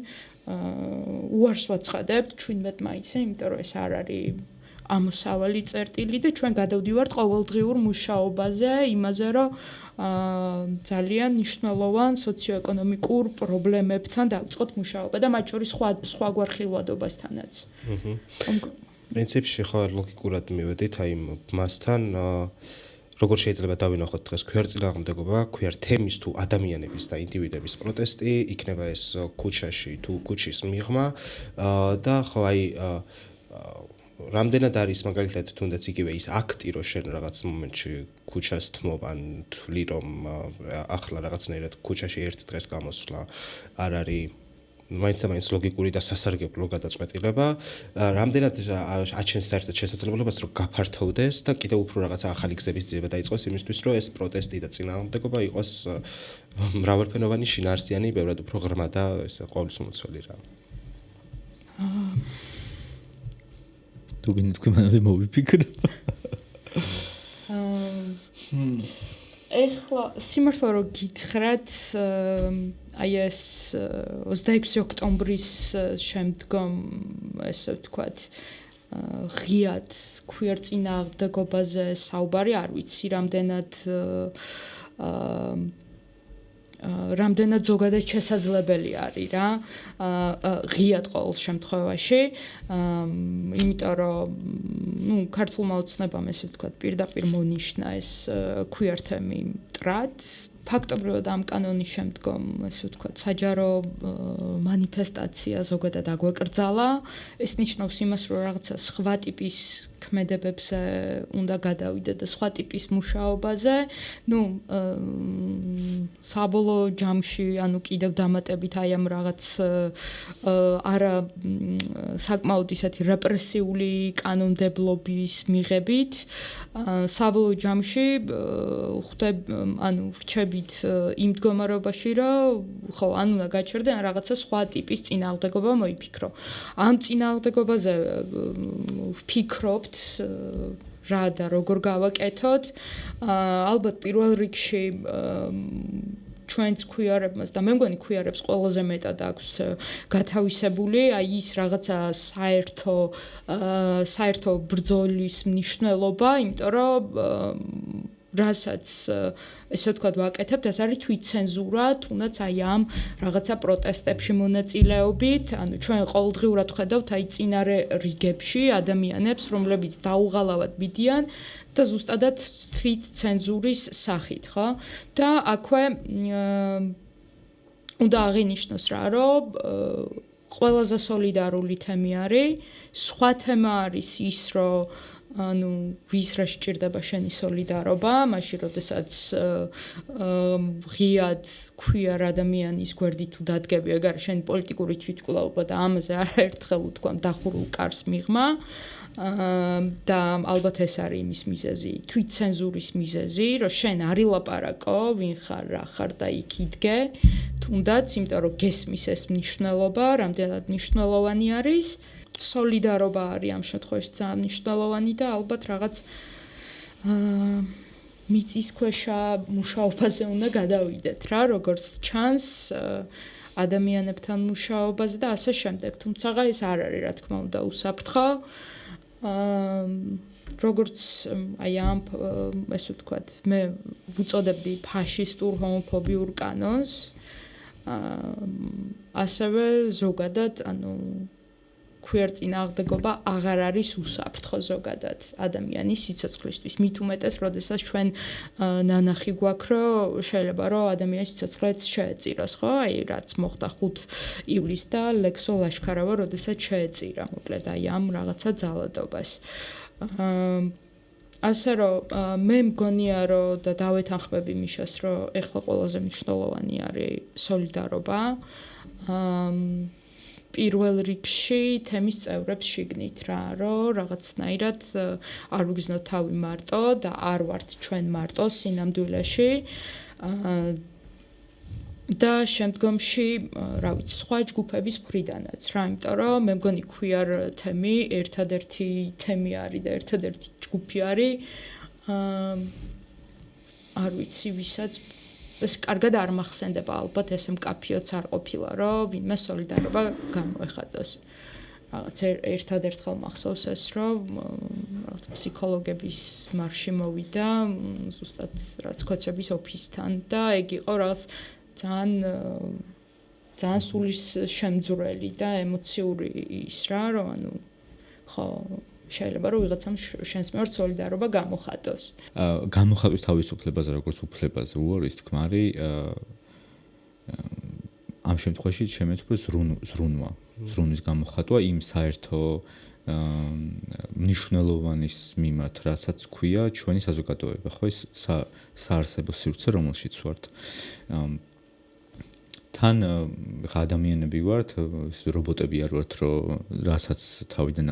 უარს ვაცხადებთ 17 მაისზე იმიტომ რომ ეს არ არის ამოსავალი წერტილი და ჩვენ გადავდივართ ყოველდღიურ მუშაობაზე, იმაზე რომ ძალიან მნიშვნელოვან სოციოეკონომიკურ პრობლემებთან დავწყოთ მუშაობა და მათ შორის სხვაგვარ ხილვადობასთანაც. პრინციპში ხო ლოგიკურად მივედით აი მასთან როგორ შეიძლება დავინახოთ დღეს ქვიარ წინააღმდეგობა, ქვიარ თემის თუ ადამიანების და ინდივიდების პროტესტი, იქნება ეს ქუჩაში თუ ქუჩის მიღმა და ხო აი რამდენად არის მაგალითად თუნდაც იგივე ის აქტი რომ შენ რაღაც მომენტში ქუჩას თმობ ან თვლი რომ ახლა რაღაცნაირად ქუჩაში ერთ დღეს გამოსვლა არ არის მაინც ლოგიკური და სასარგებლო გადაწყვეტილება რამდენად აჩენს საერთოდ შესაძლებლობას რომ გაფართოვდეს და კიდევ უფრო რაღაც ახალი გზების ძიება დაიწყოს იმისთვის რომ ეს პროტესტი და წინააღმდეგობა იყოს მრავალფენოვანი შინაარსიანი ბევრად უფრო ღრმა და ეს ყოველსმოცველი რა თუ გინდ თქვენ მანამდე მოვიფიქრე. ეხლა სიმართლე რომ გითხრათ აი ეს 26 ოქტომბრის შემდგომ ესე ვთქვათ ღიად ქვიერ წინააღმდეგობაზე საუბარი არ ვიცი რამდენად რამდენად ზოგადად შესაძლებელი არის რა ღიად ყოველ შემთხვევაში იმიტომ რომ ქართულმა ოცნებამ ესე ვთქვათ პირდაპირ მონიშნა ეს queer თემი მტრად ფაქტობრივად ამ კანონის შემდგომ ესე ვთქვათ საჯარო მანიფესტაცია ზოგადად აგვაკრძალა ეს ნიშნავს იმას რომ რაღაცა სხვა ტიპის ქმედებებზე უნდა გადავიდე და სხვა ტიპის მუშაობაზე საბოლოო ჯამში ანუ კიდევ დამატებით აი ამ რაღაც არა საკმაოდ ისეთი რეპრესიული კანონმდებლობის მიღებით საბოლოო ჯამში რჩები იმ მდგომარეობაში რომ ხო ან უნდა გაჩერდე ან რაღაცა სხვა ტიპის წინააღმდეგობა მოიფიქრო. ამ წინააღმდეგობაზე ვფიქრობთ რა და როგორ გავაკეთოთ. ალბათ პირველ რიგში ჩვენც queer-ებმაც და მე მგონი queer-ებს ყველაზე მეტად აქვს გათავისებული აი ის რაღაცა საერთო ბრძოლის მნიშვნელობა, იმიტომ რომ რასაც ესე ვთქვათ ვაკეთებთ, ეს არის თვითცენზურა, თუნდაც აი ამ რაღაცა პროტესტებში მონაწილეობით, ანუ ჩვენ ყოველდღიურად ვხედავთ აი წინარე რიგებში ადამიანებს, რომლებიც დაუღალავად მიდიან და ზუსტადად თვითცენზურის სახით, ხო? და აქვე უნდა აღინიშნოს რა, რომ ყველაზე სოლიდარული თემი არის, სხვა თემა არის ის, რომ ანუ ვის რა სჭირდება შენი სოლიდარობა, მაშინ როდესაც ღიად queer ადამიანის გვერდით თუ დადგები, ეგ არის შენი პოლიტიკური თვითმკვლელობა და ამაზე არაერთხელ ვთქვამ დახურულ კარს მიღმა და ალბათ ეს არის იმის მიზეზი, თვითცენზურის მიზეზი, რომ შენ არ ილაპარაკო, ვინ ხარ, რა ხარ და იქ იდგე, თუნდაც იმიტომ რომ გესმის ეს მნიშვნელობა, რამდენად მნიშვნელოვანი არის. სოლიდარობა არის ამ შემთხვევაში ძალიან მნიშვნელოვანი და ალბათ რაღაც მიწისქვეშა მუშაობაზე უნდა გადავიდეთ რა, როგორც ჩანს ადამიანებთან მუშაობაზე და ასე შემდეგ. თუმცა ეს არ არის რა თქმა უნდა უსაფრთხო. როგორც აი ამ ესე ვთქვათ, მე ვუწოდებდი ფაშისტურ ჰომოფობიურ კანონს. ასევე ზოგადად, ანუ queer წინააღმდეგობა აღარ არის უსაფრთხო ზოგადად ადამიანის სიცოცხლისთვის. მით უმეტეს, როდესაც ჩვენ ნანახი გვაქვს, რომ შეიძლება რომ ადამიანის სიცოცხლეც შეეწიროს, ხო? აი რაც მოხდა 5 ივლისს და ლექსო ლაშქარავა, როდესაც შეეწირა, მოკლედ აი ამ რაღაცა ძალადობას. ასე რომ მე მგონია რომ და დავეთანხმები მიშას, რომ ეხლა ყველაზე მნიშვნელოვანი არის სოლიდარობა. პირველ რიგში თემის წევრებს შიგნით რა, რომ რაღაცნაირად არ ვიგზნოთ თავი მარტო და არ ვართ ჩვენ მარტო სინამდვილეში. და შემდგომში, რა ვიცი, სხვა ჯგუფების მხრიდანაც რა, იმიტომ რომ მე მგონი queer თემი ერთადერთი თემი არის და ერთადერთი ჯგუფი არის. არ ვიცი, ვისაც ეს კარგად არ მახსენდება, ალბათ ესე მკაფიოც არ ყოფილა, რომ ვინმე სოლიდარობა გამოეხატოს. რაღაც ერთადერთხელ მახსოვს ეს, რომ რაღაც ფსიქოლოგების მარში მოვიდა, ზუსტად რაც ქოცების ოფისთან და ეგ იყო რაღაც ძალიან სულის შემძვრელი და ემოციური ის რა, რომ ანუ ხო შეიძლება რომ ვიღაცამ შენს მიმართ სოლიდარობა გამოხატოს. გამოხატვის თავისუფლებაზე როგორც უფლებაზე უარის თქმა არის ამ შემთხვევაში შემეც უფრო ზრუნვის გამოხატვა იმ საერთო მნიშვნელოვანის მიმართ, რასაც ქვია ჩვენი საზოგადოება, ხო ეს საარსებო სივრცე, რომელშიც ვართ. თან ადამიანები ვართ, რობოტები არ ვართ, რომ რასაც თავიდან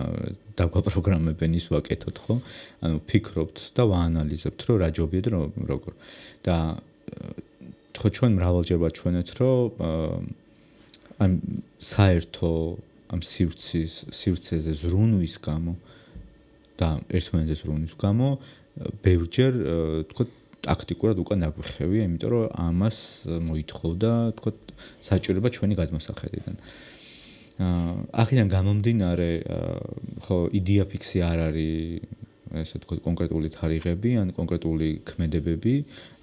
დაგვაპროგრამებენ ის ვაკეთოთ, ხო? ანუ ფიქრობთ და ვაანალიზებთ, რომ რა ჯობია და როგორ. და ხო ჩვენ მრავალჯერბად ჩვენეთ, რომ ამ საერთო ამ სივრცეზე ზრუნვის გამო და ერთმანეთზე ზრუნვის გამო ბევრჯერ თქო ტაქტიკურად უკან დაგვიხევია, იმიტომ რომ ამას მოითხოვდა, თქო, საჭიროება ჩვენი გადმოსახედიდან. აქედან გამომდინარე, ხო, იდეა ფიქსი არ არის ესე ვთქვათ კონკრეტული თარიღები ან კონკრეტული ქმედებები,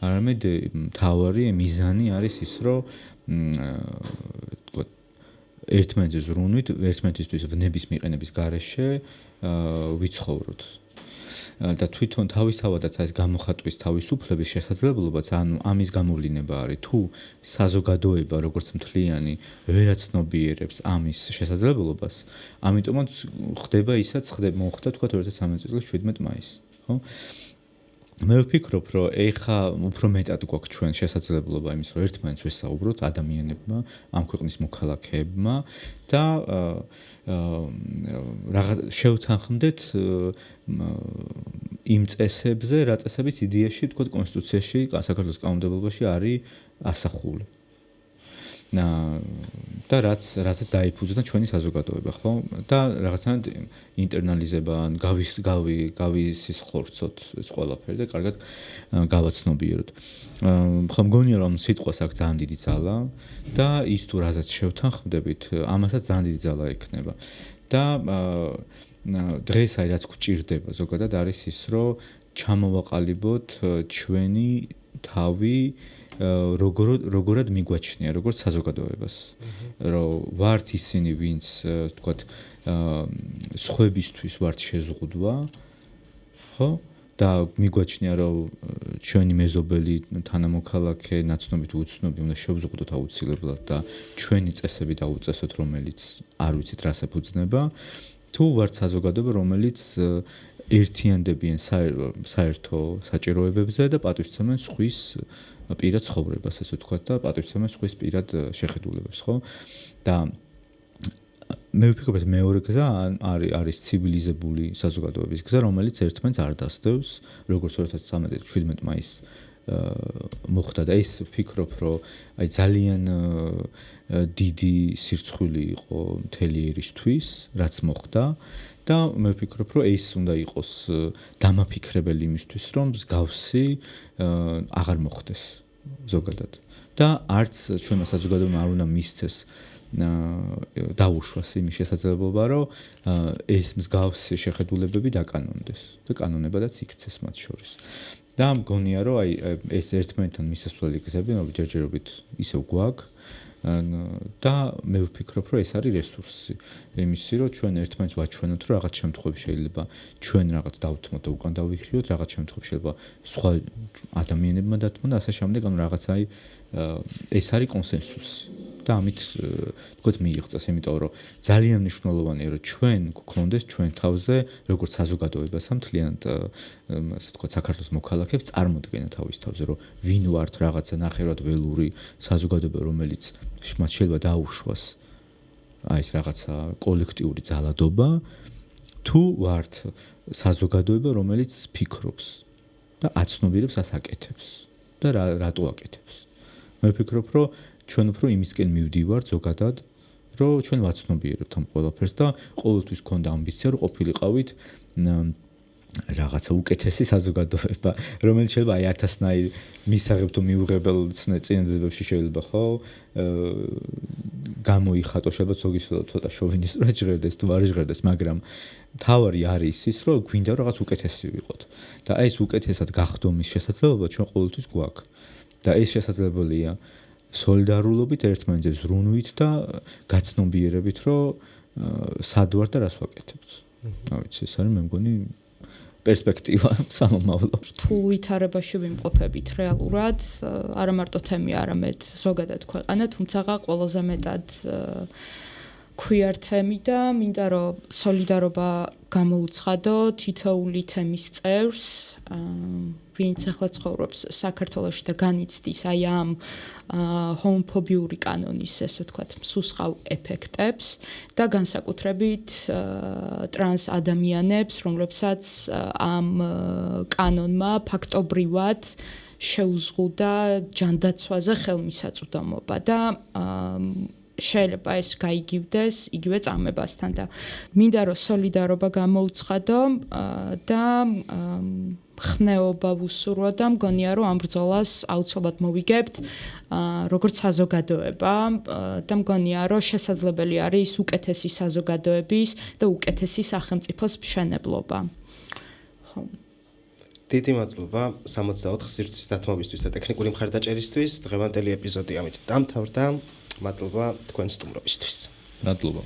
არამედ მთავარი მიზანი არის ის, რომ ვთქვათ ერთმანეთზე ზრუნვით, ერთმანეთისთვის ვნების მიყენების გარეშე ვიცხოვროთ. და თვითონ თავისთავადაც ეს გამოხატვის თავისუფლების შესაძლებლობაც, ანუ ამის გამოვლინება არის, თუ საზოგადოება როგორც მთლიანი ვერაცნობიერებს ამის შესაძლებლობას, ამიტომაც ხდება ისაც მოხდა თქვათ 2013 წლის 17 მაისს, ხო? მე ვფიქრობ, რომ ეხა უფრო მეტად გვაქვს ჩვენ შესაძლებლობა იმის, რომ ერთმანეთს ვესაუბროთ ადამიანებმა, ამ ქვეყნის მოქალაქეებმა და რაღაც შევთანხმდეთ იმ წესებზე, რა წესებიც იდეაში, თქო, კონსტიტუციაში, საქართველოს კანონმდებლობაში არის ასახული. და რაც დაიფუძნა ჩვენი საზოგადოება, ხო? და რაღაცნაირად ინტერნალიზება, გავისის ხორცოთ ეს ყველაფერი და კარგად გავაცნობიეროთ. ხო, მგონია რომ სიტყვას აქვს ძალიან დიდი ძალა და ის თუ რაზეც შევთანხმდებით, ამასაც ძალიან დიდი ძალა ექნება. და დღეს აი რაც გვჭირდება ზოგადად არის ის, რომ ჩამოვაყალიბოთ ჩვენი თავი როგორად მიგვაჩნია, როგორც საზოგადოებას. რომ ვართ ისინი, ვინც თქვათ სხვებისთვის ვართ შეზღუდვა, ხო? და მიგვაჩნია, რომ ჩვენი მეზობელი თანამოქალაქე ნაცნობი თუ უცნობი უნდა შევზღუდოთ აუცილებლად და ჩვენი წესები დაუწესოთ, რომელიც არ ვიცით რას ეფუძნება, თუ ვართ საზოგადოება, რომელიც ერთიანდებიან საერთო საჭიროებებზე და პატივცემენ სხვის პირად ცხოვრებას, ესე ვთქვათ, და პატივცემენ სხვის პირად შეხედულებებს, ხო? და მე ვფიქრობ, ეს მეორე გზა არის ცივილიზებული საზოგადოების გზა, რომელიც ერთმანეთს არ დასდევს, როგორც 2017 მაისს მოხდა და ის ვფიქრობ, რომ აი ძალიან დიდი სირცხვილი იყო მთელი ერისთვის, რაც მოხდა და მე ვფიქრობ, რომ ეს უნდა იყოს დამაფიქრებელი იმისთვის, რომ მსგავსი აღარ მოხდეს ზოგადად. და არც ჩვენმა საზოგადოებამ არ უნდა მისცეს დაუშვას იმის შესაძლებლობა, რომ ეს მსგავსი შეხედულებები დაკანონდეს და კანონებადაც იქცეს მათ შორის. და მგონია, რომ აი ეს ერთმანეთთან მისასვლელი გზები ჯერჯერობით ისევ გვაქვს და მე ვფიქრობ, რომ ეს არის რესურსი იმისი, რომ ჩვენ ერთმანეთს ვაჩვენოთ, რომ რაღაც შემთხვევებში შეიძლება ჩვენ რაღაც დავთმოთ და უკან დავიხიოთ, რაღაც შემთხვევებში შეიძლება სხვა ადამიანებმა დათმონ და ასე შემდეგ, ანუ რაღაც აი ეს არის კონსენსუსი. და ამით თქვათ მიიღწეს, იმიტომ რომ ძალიან მნიშვნელოვანია, რომ ჩვენ გვქონდეს ჩვენ თავზე როგორც საზოგადოებას მთლიანად ასე ვთქვათ საქართველოს მოქალაქეებს წარმოდგენა თავის თავზე, რომ ვინ ვართ რაღაცა ნახევრად ველური საზოგადოება, რომელიც მათ შეიძლება დაუშვას აი ეს რაღაცა კოლექტიური ძალადობა, თუ ვართ საზოგადოება, რომელიც ფიქრობს და აცნობიერებს ასაკეთებს და რატო აკეთებს. მე ვფიქრობ, რომ ჩვენ უფრო იმისკენ მივდივართ ზოგადად, რომ ჩვენ ვაცნობიერებთ ამ ყველაფერს და ყოველთვის გქონდა ამბიცია, რომ ყოფილიყავით რაღაცა უკეთესი საზოგადოება, რომელიც შეიძლება აი 1000-ნაირ მისაღებ თუ მიუღებელ წინადადებებში შეიძლება ხო გამოიხატო, შეიძლება ცოტა შოვინისტურად ჟღერდეს თუ არ ჟღერდეს, მაგრამ თავარი არის ის, რომ გვინდა რაღაც უკეთესი ვიყოთ. და ეს უკეთესად გახდომის შესაძლებლობა ჩვენ ყოველთვის გვაქვს. და ეს შესაძლებელია სოლიდარულობით, ერთმანეთზე ზრუნვით და გაცნობიერებით, რომ სად ვარ და რას ვაკეთებთ. რა ვიცი, ეს არის მე მგონი პერსპექტივა სამომავლო. თუ ვითარებაში ვიმყოფებით რეალურად, არა მარტო თემი, არამედ ზოგადად ქვეყანა, თუმცა ყველაზე მეტად ქვიარ თემი და მინდა რომ სოლიდარობა გამოუცხადო თითოეული თემის წევრს, ვინც ახლა ცხოვრობს საქართველოში და განიცდის აი ამ ჰომოფობიური კანონის, ესე ვთქვათ, მსუსყავ ეფექტებს და განსაკუთრებით ტრანს ადამიანებს, რომლებსაც ამ კანონმა ფაქტობრივად შეუზღუდა ჯანდაცვაზე ხელმისაწვდომობა და შეიძლება ეს გაიგივდეს იგივე წამებასთან და მინდა რომ სოლიდარობა გამოუცხადო და ხნეობა ვუსურვო და მგონია რომ ამ ბრძოლას აუცილებლად მოვიგებთ როგორც საზოგადოება და მგონია რომ შესაძლებელი არის უკეთესი საზოგადოების და უკეთესი სახელმწიფოს მშენებლობა. ხო, დიდი მადლობა 64 სივრცის დათმობისთვის და ტექნიკური მხარდაჭერისთვის. დღევანდელი ეპიზოდი ამით დამთავრდა. მადლობა თქვენ სტუმრობისთვის. მადლობა.